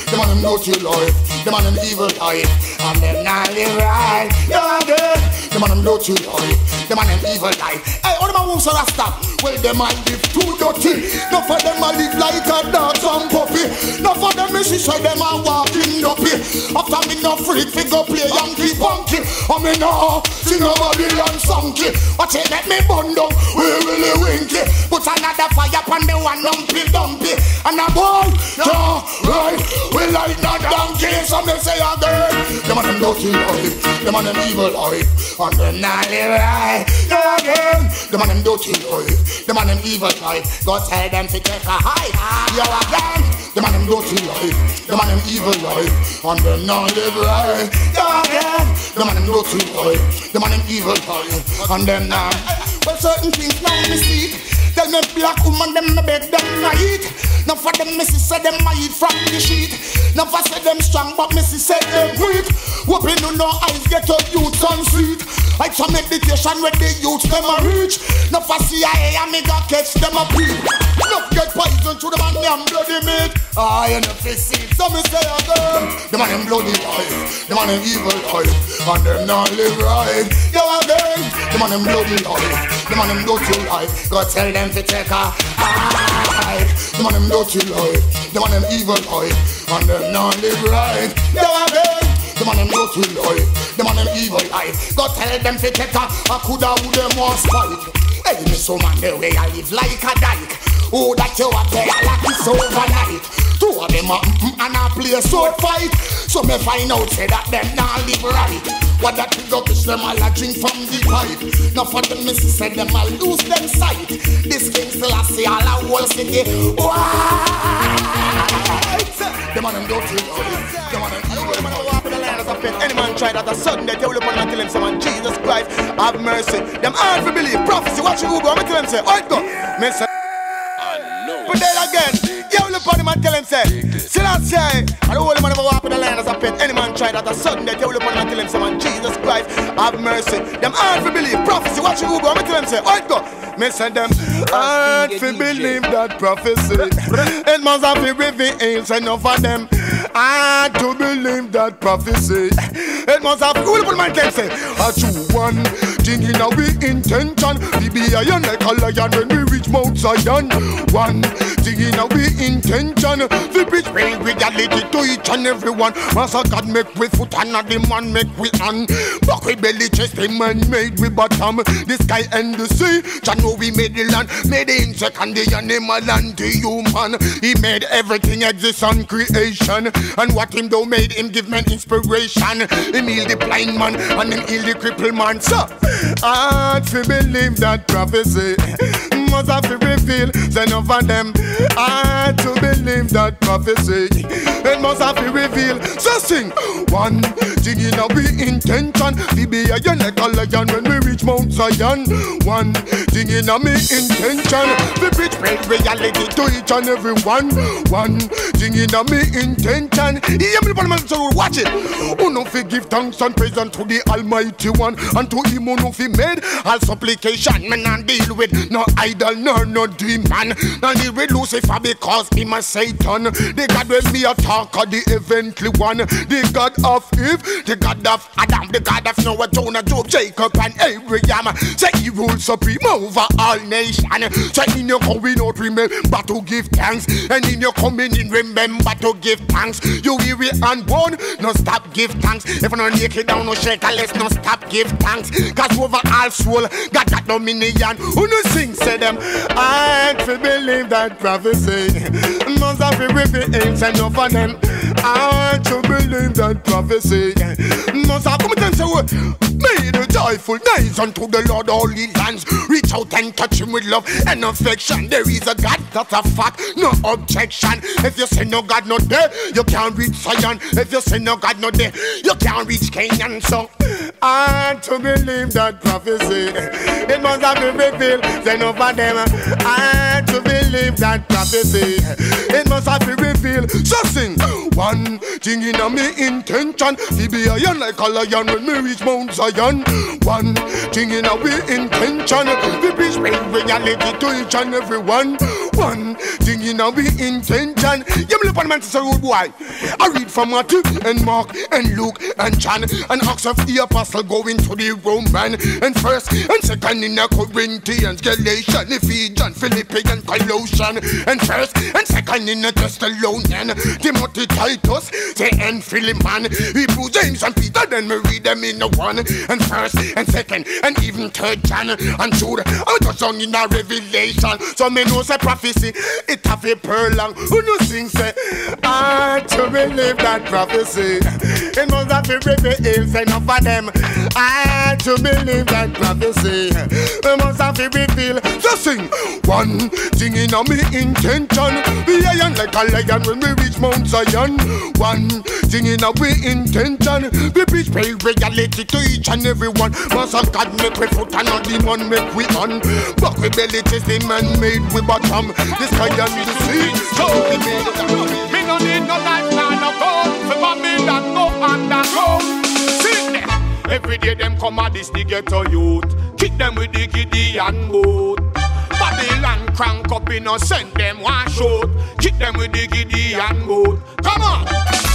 S3: Them on them dirty life. Them on them evil life. And them nah live right. Yo again. Them on them dirty life. Them on them evil life. Hey, all them a who's a stop. Well, them a live too dirty. Not for them a live like a dog and puppy. Not for them missy say them a walking duppy. After me no freak fi go play Yankee Punky. I me no sing a Babylon sonky. Watch it make me bundle, we really winky. Put another fire upon the one dumpy. And a boy, yeah, right. We like not donkey, so me say again. Them on them dirty life, them on them evil life. And them not live right, yeah again. Them on them dirty life, them on them evil life. God tell them to take a high, yeah again. Them on them dirty life, them on them evil life. And them not live right, yeah again. Them on them dirty life, them on them evil life. And them not. Well, certain things now me see. Tell me black woman them me beg them na eat. Now for them missy say them I eat from the sheet. Now for say them strong but missy say them weak. Whooping on no eyes get up youth on street. Like some meditation where the youths them a reach. Now for CIA and me got catch them a beat. Now get poison to the man them bloody meat. I ain't a face it. So me say again. Them on them bloody life. Them on them evil life. And them not live right. Yo again. Them on them bloody life. Them on them dirty life. God tell them to take a hide. Them on them dirty life. Them on them evil life. And them not live right. Yo again. Them on them dirty life. Them on them evil life. God tell them to take a coulda who them want spite. Hey, me so man the way I live like a dyke. Oh, that you are there like it's overnight. Two of them and I play a sword fight. So me find out say that them not live right. What that big up is them all a drink from the pipe. Now for them missy say them all lose them sight. This king still I see all a whole city. White. Them on them dirty life. Them on them evil. Any man try that a sudden they tell upon and tell him say man Jesus Christ have mercy. Them hard to believe prophecy. Watch you go. I'm tell him say alright go. Me say but then again, you look upon him and tell him say Selassie, I don't hold him and never walk with the lion as a pet. Any man try that a sudden they tell upon him and tell him say man Jesus Christ have mercy. Them hard to believe prophecy. Watch you go. I'm tell him say alright go. Me say them hard to believe that prophecy. It must have been revealed enough of them. Hard to believe that prophecy. It must have who the man can say a true one thing in our intention. We be a young like a lion when we reach Mount Zion. One thing in our intention. We preach reality to each and every one. Master God make we foot and not the man make we hand. Back we belly chest the man made we bottom. The sky and the sea. Jah know we made the land, made the insect and the animal and the human. He made everything exist on creation. And what him though made him give man inspiration. Him heal the blind man and him heal the crippled man. So hard to believe that prophecy. Must have to reveal, say none of them. Hard to believe that prophecy. It must have to reveal. So sing one thing in our intention. We be a young like a lion when we reach Mount Zion. One thing in our intention. We preach reality to each and every one. One thing in our intention. Hear me, so watch it. Who no fi give thanks and praise unto the Almighty One, and to him who no fi made all supplication. Man and deal with no idol nor no demon. And he with Lucifer because him a Satan. The God with me a talker, the eventually one. The God of Eve, the God of Adam, the God of Noah, Jonah, Job, Jacob, and Abraham. Say he rules supreme over all nations. Say in your going out remember to give thanks, and in your coming in remember to give thanks. You weary and born, no stop give thanks. If you no naked down, no shake, let's no stop give thanks. Cause over all soul, God got dominion. Who no sing, say them, I to believe that prophecy. Must have been revealed, say no for them. I to believe that prophecy. Must have come and say May the joyful days unto the Lord holy lands. Reach out and touch him with love and affection. There is a God, that's a fact, no objection. If you say no God not there, you can't reach Zion. If you say no God not there, you can't reach Canaan. So I to believe that prophecy, it must have been revealed. Say no for them. I to believe that prophecy, it must have been revealed. So sing one thing in a me intention, to be a lion like a lion when me reach Mount Zion. One thing in a we intention, we preach reality to each and every one. One thing in a we intention. You look on man to say rude boy. I read from Matthew and Mark and Luke and John and Acts of the Apostle going to the Roman and first and second in the Corinthians, Galatians, Ephesians, Philippians, Colossians and first and second in the Thessalonians, Timothy, Titus, the and Philemon, Hebrews, James and Peter. Then we read them in the one and first and second and even third John and Jude. I just sung in a Revelation. So me know say prophecy it have a pearl long. Who no sing say I to believe that prophecy. It must have been revealed. Say enough of them. I to believe that prophecy. It must have been revealed. So sing one thing in a me intention. Be a lion like a lion when we reach Mount Zion. One thing in a we intention. We preach reality to each and every one. Must have God make we foot and not the man make we on. But we belly is the man made we bottom. This sky and the sea. So we made it. Me no need no life, no gold. For Babylon go underground. See them. Every day them come at this the ghetto youth. Kick them with the Gideon boat. Babylon crank up in us, send them one shot. Kick them with the Gideon boat. Come on.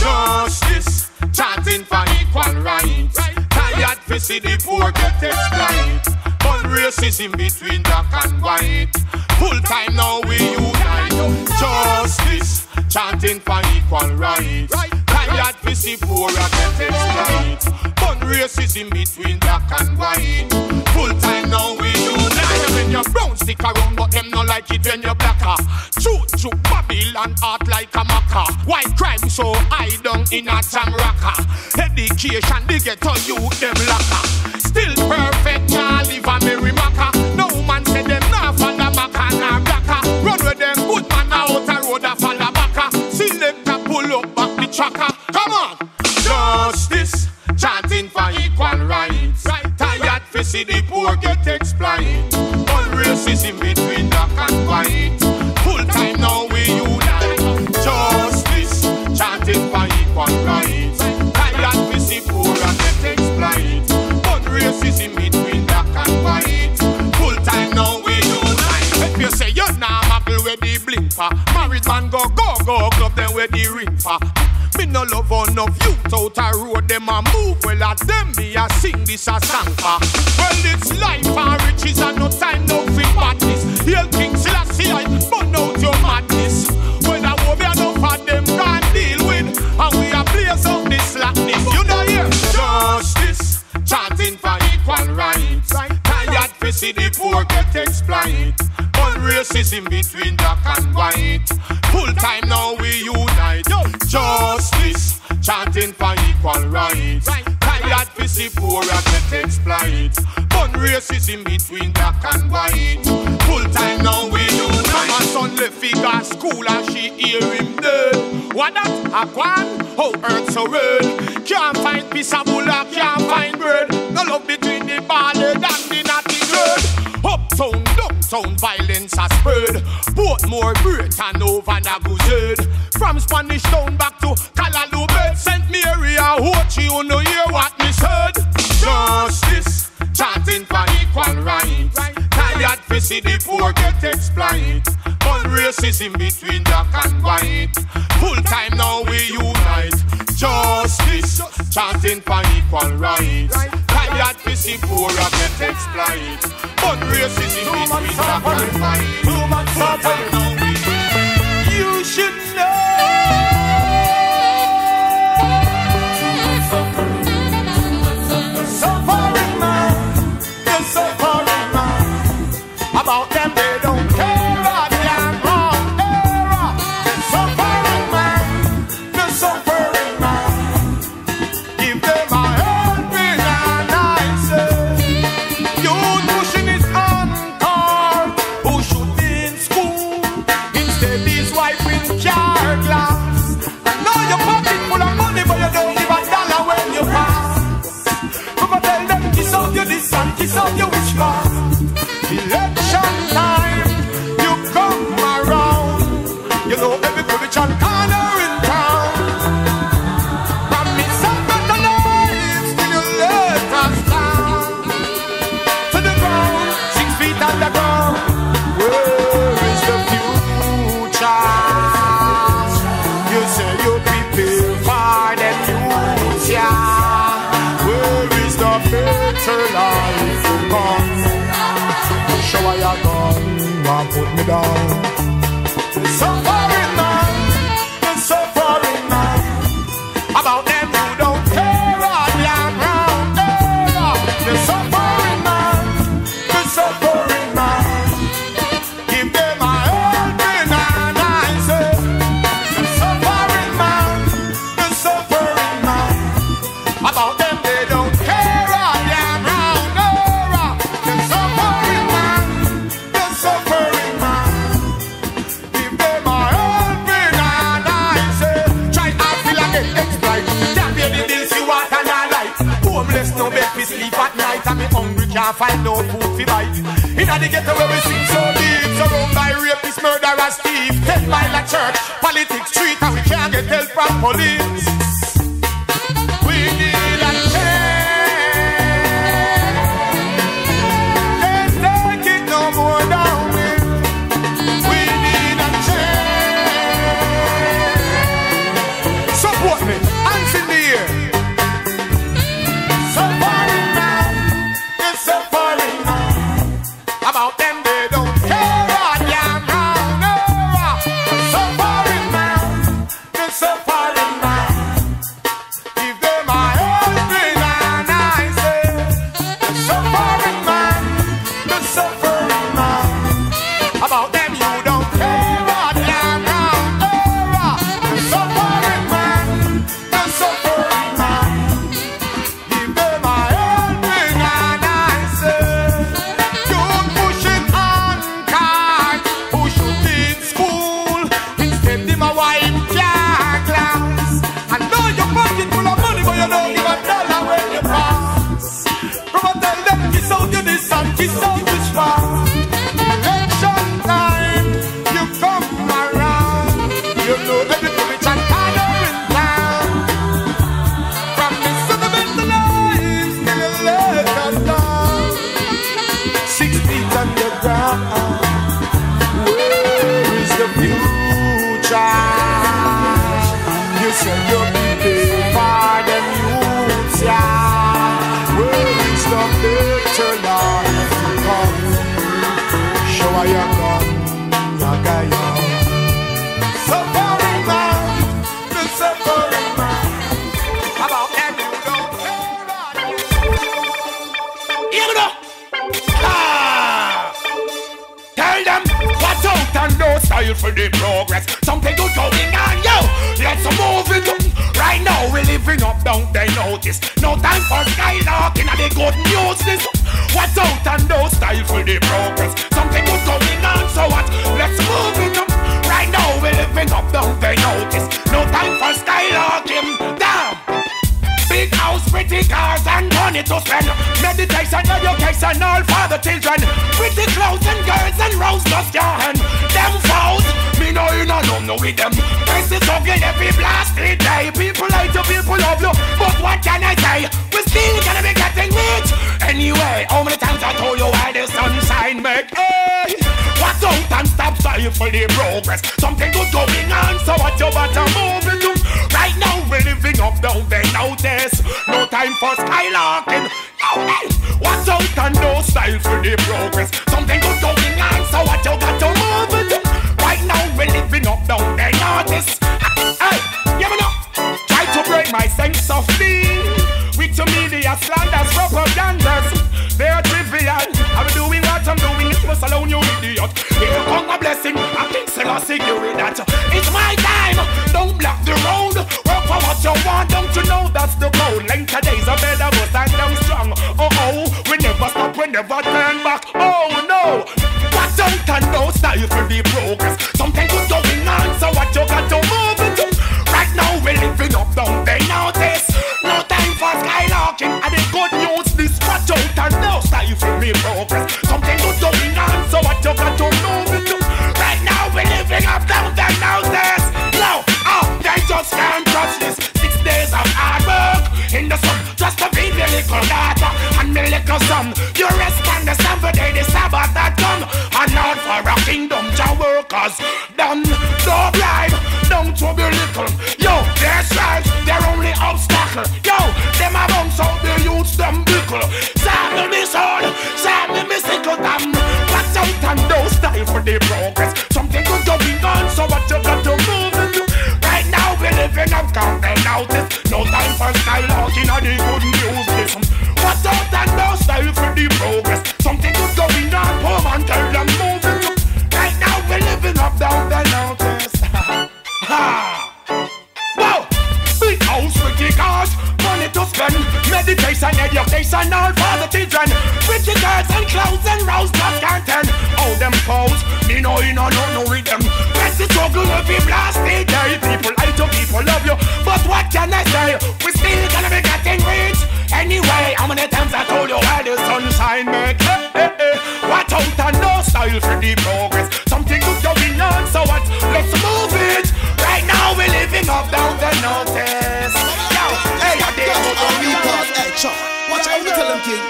S3: Justice, chanting for equal rights. Tired to see the poor get exploited. But racism between black and white. Full time now we unite. Justice, chanting for equal rights. Tired to see poor get exploited. But racism between black and white. Full time now we unite. When you're brown stick around, but them no like it when you're blacker. Shoot Babylon art like a maca. White crime so high down in a jam rocker. Education they get to you them locker. Still perfect, nah live a merry maca. No man said them nah follow maca nah blacker. Run with them good man out a road a follow backa. Selector pull up back the tracker. Come on. Justice, chanting for equal rights. Tired to see the poor get exploited. Racism between black and white. Full time now we unite. Justice, chanting for equal rights. Tired to see poor and get exploited. But racism between black and white. Full time now we unite. If you say you're not muggle with the blimper, married man go club them with the ring for. Me no love enough youth out a road, them a move well at them me a sing this a song for. Well it's life and riches and no time no for badness. Hail King Selassie, burn out your madness. When I will be enough of them can't deal with, and we a blaze up this slackness. You know here, justice, chanting for equal rights. Tired to see the poor get exploited. On racism between black and white. Full time now we unite. Justice, chanting for equal rights. Tired to see poor get exploited. On racism between black and white. Full time now we unite. My son left figure school and she hear him dead. What that? A quan? How earth so red? Can't find piece of bulla, can't find bread. No love between the ballad and the natty girl. Uptown, downtown, violence has spread. Portmore, Britain, over Naguzed. From Spanish Town back to Calalubed. St. Mary, Hochi, you know hear what me said. Justice, chanting for equal rights. Tired to see the poor get exploited. On racism between black and white. Full time now we unite. Justice, chanting for equal rights. Tired to see poor get exploited. On racism between black and white. Full time now we unite. You should know. Suffering man, the suffering man. About them they don't care. Suffering man, give them a helping and nice show I a gun, want put me down. It's so foreign man, it's so foreign man. About them who don't care all damn round. It's so foreign man, it's so foreign man. Give them a helping hand, I say. It's so foreign man, it's so foreign man. About them they don't care all damn round. It's so foreign man, it's so foreign man. Give them a helping hand, I say. Try to feel like it exploit. Can't pay the bills you want and I like. Homeless no bed to sleep at night. And me hungry can't find no food to bite. Inna the ghetto where we sing so deep, surrounded by rapists, murderers, thief. 10 mile at church, politics, street, and we can't get help from police. We need a change. Can't take it no more down here. We need a change. Support me, hands in the air. So foreign man, it's so foreign man. About them they don't care all damn round. So foreign man, it's so foreign man. Give them a helping hand, I say. So foreign man, it's so foreign man. About them you don't care all damn round. So foreign man, it's so foreign man. Give them a helping hand, I say. Don't push it on card, push it in school. Instead, them a wipe your glass. I know your pocket full of money, but you don't give a dollar when you pass. From a tell them kiss out you this and kiss out this far. Election time, you come around. You know everything which I kind of in town. From the sentimental lives till you let us down. 6 feet underground. Where is the future? You said you'll be paid for them youths, yeah. Where is the picture now? Come, show how you come, Yagaya. So foreign man, it's so foreign man. About them you don't care about you.
S8: Hear me now. Tell them what's out and no style for the progress. Something good going on, yo. Let's move it. Right now we're living up, don't they notice? No time for skylarking and the good news this. What's out and no style for the progress. Something good going on, so what? Let's move it. Right now we're living up, don't they notice? No time for skylarking. Damn. Big house, pretty cars and money to spend. Meditation, education, all for the children. Pretty clothes and girls and rose dust your hand. Them fouls, me know you know no with them. This is ugly every blasted day. People like you, people love you. But what can I say? We're still gonna be getting rich. Anyway, how many times I told you why the sunshine make? Hey, what's out and stop style for the progress. Something good going on, so what you better move it to. Right now we're living up, don't they notice? No time for skylarking. What's out and no style for the progress. Something good going on, so what you got to move it to. Right now we're living up, don't they notice? Hey, you know, try to break my sense of being. With your media slanders, propagandas, they're trivial. I'm doing what I'm doing, it must alone you idiot. Here come a blessing, I think Selassie you with that. It's my time, don't block the road. Work for what you want, don't you know that's the code. Length of days are better, but stand down strong. Oh, we never stop, we never turn back. Oh no, what's out and no style for the progress. Something good going on, so what you got to move it to. Right now we're living up, don't they notice? No time for skylarking, and the good news this. Watch out and no style for me progress. Something good going on, so what you got to move it to. Right now we're living up, don't they notice? No, they just can't trust this. 6 days of hard work in the sun, just to feed me little daughter and me little son. You rest on the 7 days and all for the children. Pretty girls and clothes and rose just can't tell. All them pose, me know you know no rhythm. Press the struggle if you blast it. People hate you, people love you, but what can I say? We still gonna be getting rich anyway. How many times I told you where the sunshine make? Watch out and no style for the progress. Something good going on, so what? Let's move it. Right now we're living up down the notice. Now, hey, I did
S1: hey, Chuck, watch out, you tell them, King.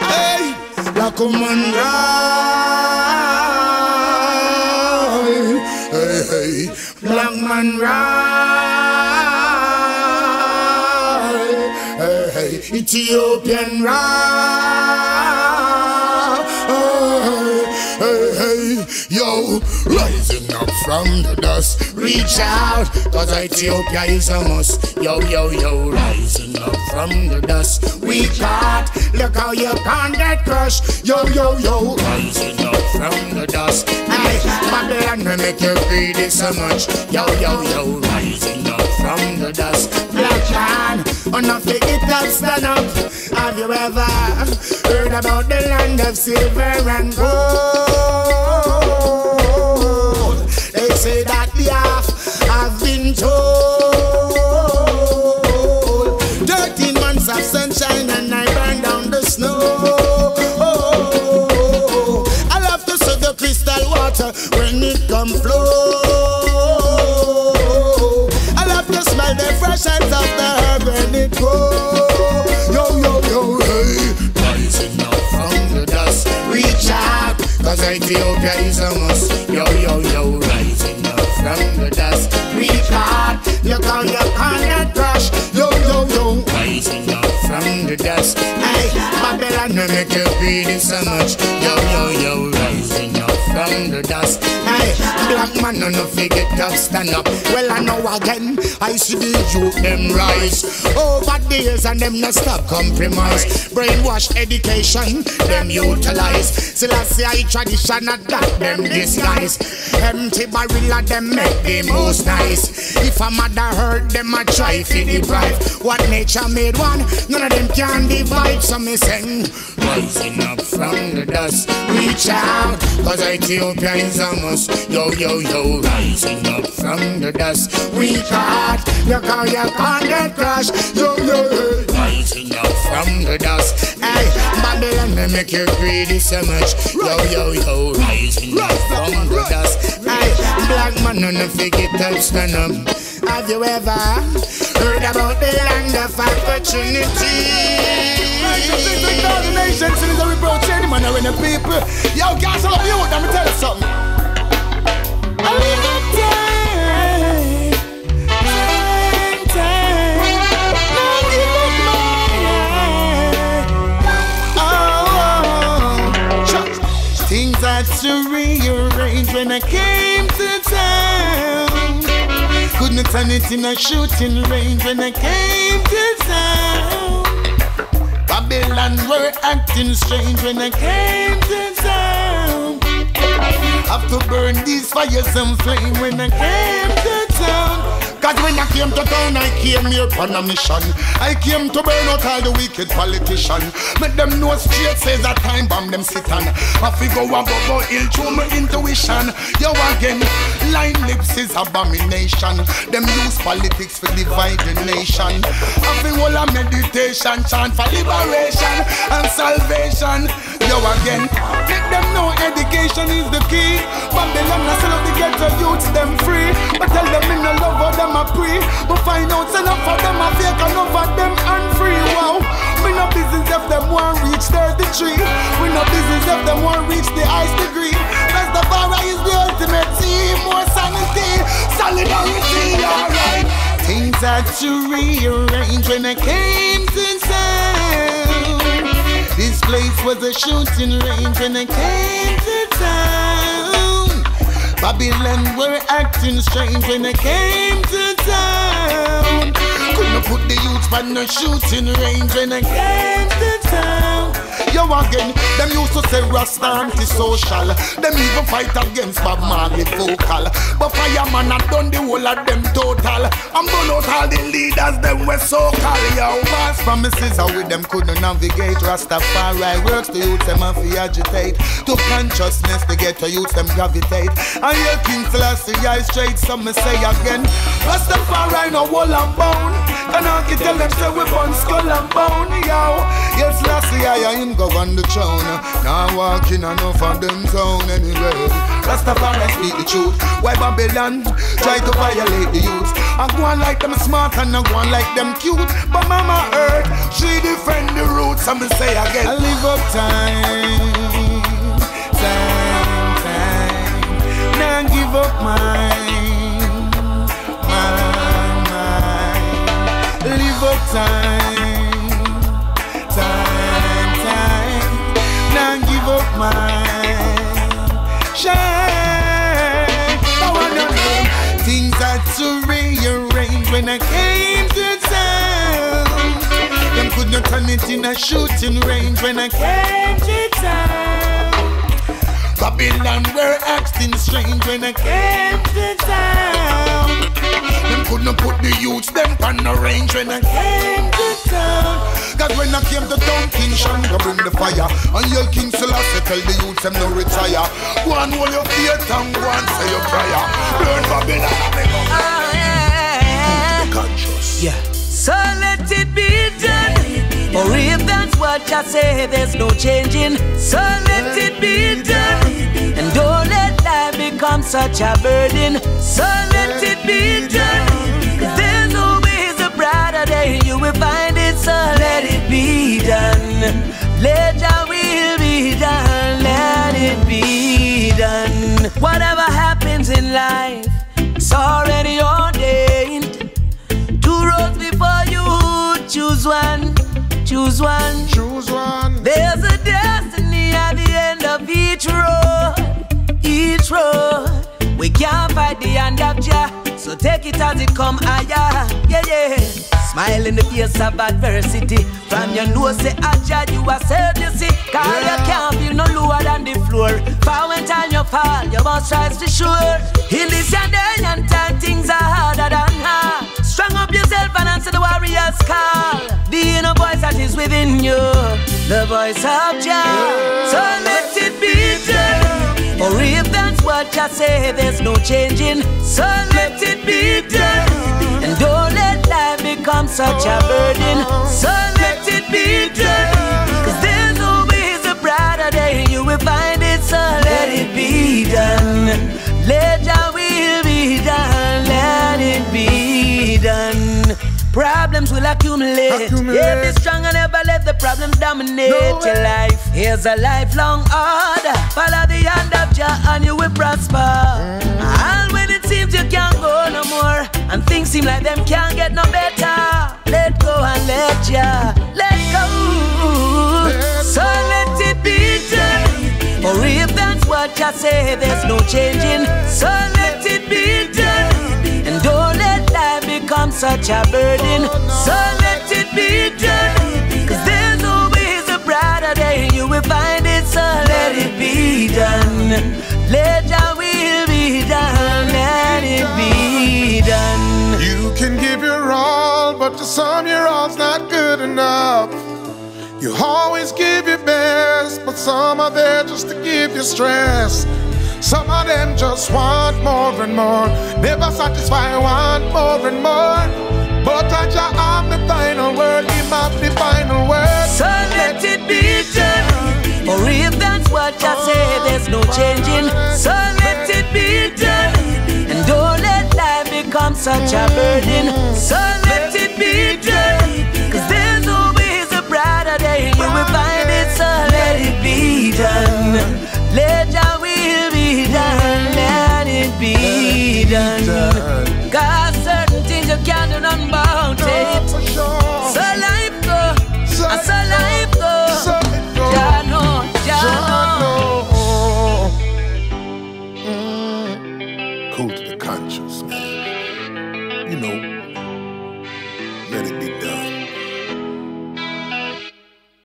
S1: Hey, black woman ride. Hey, hey, black man ride. Hey, hey, Ethiopian ride. Hey, hey, yo, rising up from the dust, reach out, cause Ethiopia is a must. Yo, yo, yo, rising up from the dust, we can't, look how you can't get crushed. Yo, yo, yo, rising up from the dust. Hey, Babylon will make you greedy so much. Yo, yo, yo, rising up from the dust. Black man, enough to get up, stand up. Have you ever heard about the land of silver and gold? They say that the half have been told. 13 months of sunshine and I burn down the snow. I love to see the crystal water when it come flow. I love to smell the fresh scent of the herb when it grows. Yo, yo, yo, hey, rising up from the dust, reach out, cause Ethiopia is a must. Yo, yo, yo, rising up from the dust, reach out, look how you can't get crushed. Yo, yo, yo, rising up from the dust. Hey, Babylon will make you greedy so much. Yo, yo, yo, rising up from the dust. Hey, black man no forget to stand up. Well, I know again, I see the youth them rise over the years and them not stop compromise. Brainwash education, them utilize. Still I say tradition not that them disguise. Empty barrel of them make the most nice. If a mother hurt them I try to deprive. What nature made one, none of them can divide. So me sing, rising up from the dust, reach out, cause Ethiopia is a must. Yo, yo, yo, rising up from the dust, we can't, look how you can't get crushed. Yo, yo, yo, rising up from the dust. Hey, Babylon may make you greedy so much. Yo, yo, yo, rising up from the dust. Hey, black man no forget to stand up. Have you ever heard about the land of opportunity? All the nations, so we brought any man or any people. Yo, guys, all of you, let me tell you something. Things had to rearrange when I came to town. Couldn't turn it in a shooting range when I came to town. Babylon were acting strange when I came to town. Have to burn these fires and flame when I came to town. Cause when I came to town, I came here on a mission. I came to burn out all the wicked politicians. Make them know straight says a time bomb them sit on. I figure go ill through my intuition. Yo again, line lips is abomination. Them use politics for divide the nation. I feel all a meditation chant for liberation and salvation. Yo again, make them know education is the key. Babylon I sell out the ghetto youths them free. But tell them in the love of them I pray. But find out enough of them I fake enough of them unfree. Wow, we no business if them won't reach 33. We no business if them won't reach the highest degree. Rastafari is the ultimate team. More sanity, solidarity, alright. Things had to rearrange when I came to town. This place was a shooting range when I came to town. Babylon were acting strange when I came to town. Couldn't put the youth on the shooting range when I came to town. Yo
S3: you again. Them used to say Rasta anti-social. Them even fight against Bob Marley vocal. But Fireman had done the whole of them total. I'm gonna out all the leaders, them were so call. Yo, mass promises how with them couldn't navigate. Rastafari works to youth them and fi agitate. To consciousness to get to youth them gravitate. And your King Selassie I straight, some me say again. Rastafari no wall and bone. And I can tell them say we bun skull and bone. Yo, yes Selassie I him go on the throne. Now walking enough of them zone anyway. Rastafari speak the truth. Why Babylon try to violate the youth? I go on like them smart and I go on like them cute. But Mama Earth, she defend the roots. And me say again, I live up time. Now give up mine. Live up time. Now give up mine. Shine. I wanna know things had to rearrange when I came to town. Them could not turn it in a shooting range when I came to town. Babylon were acting strange when I came to town. Them couldn't put the youths them on the range when I came to town. Cause when I came to town, King Shango bring the fire. And your King Selassie tell the youths them no retire. Go and hold your faith and go and say your prayer. Learn Babylon and make up. Come to the conscious.
S4: Yeah. So let it be done. Or if that's what you say, there's no changing. So let it be done. And don't let life become such a burden. So let it be done. Cause there's always a brighter day. You will find it, so let it be done. Let your will be done. Let it be done. Whatever happens in life, it's already ordained. Two roads before you, choose one. Choose one.
S3: Choose one.
S4: There's a destiny at the end of each road. Each road. We can't fight the hand of Jah, so take it as it come higher. Yeah, yeah. Smile in the face of adversity. From your nose say Jah, you are safe, you see. Cause you can't feel no lower than the floor. For when time you fall, you must rise for sure. In this your day and time, things are harder than hard. Strong up yourself and answer the warrior's call. The inner voice that is within you, the voice of Jah. So let it be done. Or if that's what you say, there's no changing. So let it be done. And don't let life become such a burden. So let it be done. Cause there's always a brighter day. You will find it, so let it be done. Let your will be done. Let it be done. Problems will accumulate. Yeah, be strong and never let the problems dominate your life. Here's a lifelong order. Follow the hand of Jah and you will prosper. And when it seems you can't go no more, and things seem like them can't get no better, let go and let Jah let go. So let it be done. Or if that's what you say, there's no changing. So let it be done. And don't let life become such a burden. So let it be done. Cause there's always a brighter day. You will find it, so let it be done. Let your will be done. Let it be done.
S3: You can give your all, but to some your all's not good enough. You always give your best, but some are there just to give you stress. Some of them just want more and more, never satisfied, want more and more. But Jah have the final word, He have the final word.
S4: So let it be done. Or if that's what you say, there's no changing. So let it be done. And don't let life become such a burden. So let it be done. Cause there's always a brighter day. You will find it, so let it be done. Let your will be done. Let it be done. Cause certain things you can't do nothing about it. So life go, so life go. Jah know, Jah know.
S3: Cool to the conscious, man. You know, let it be done.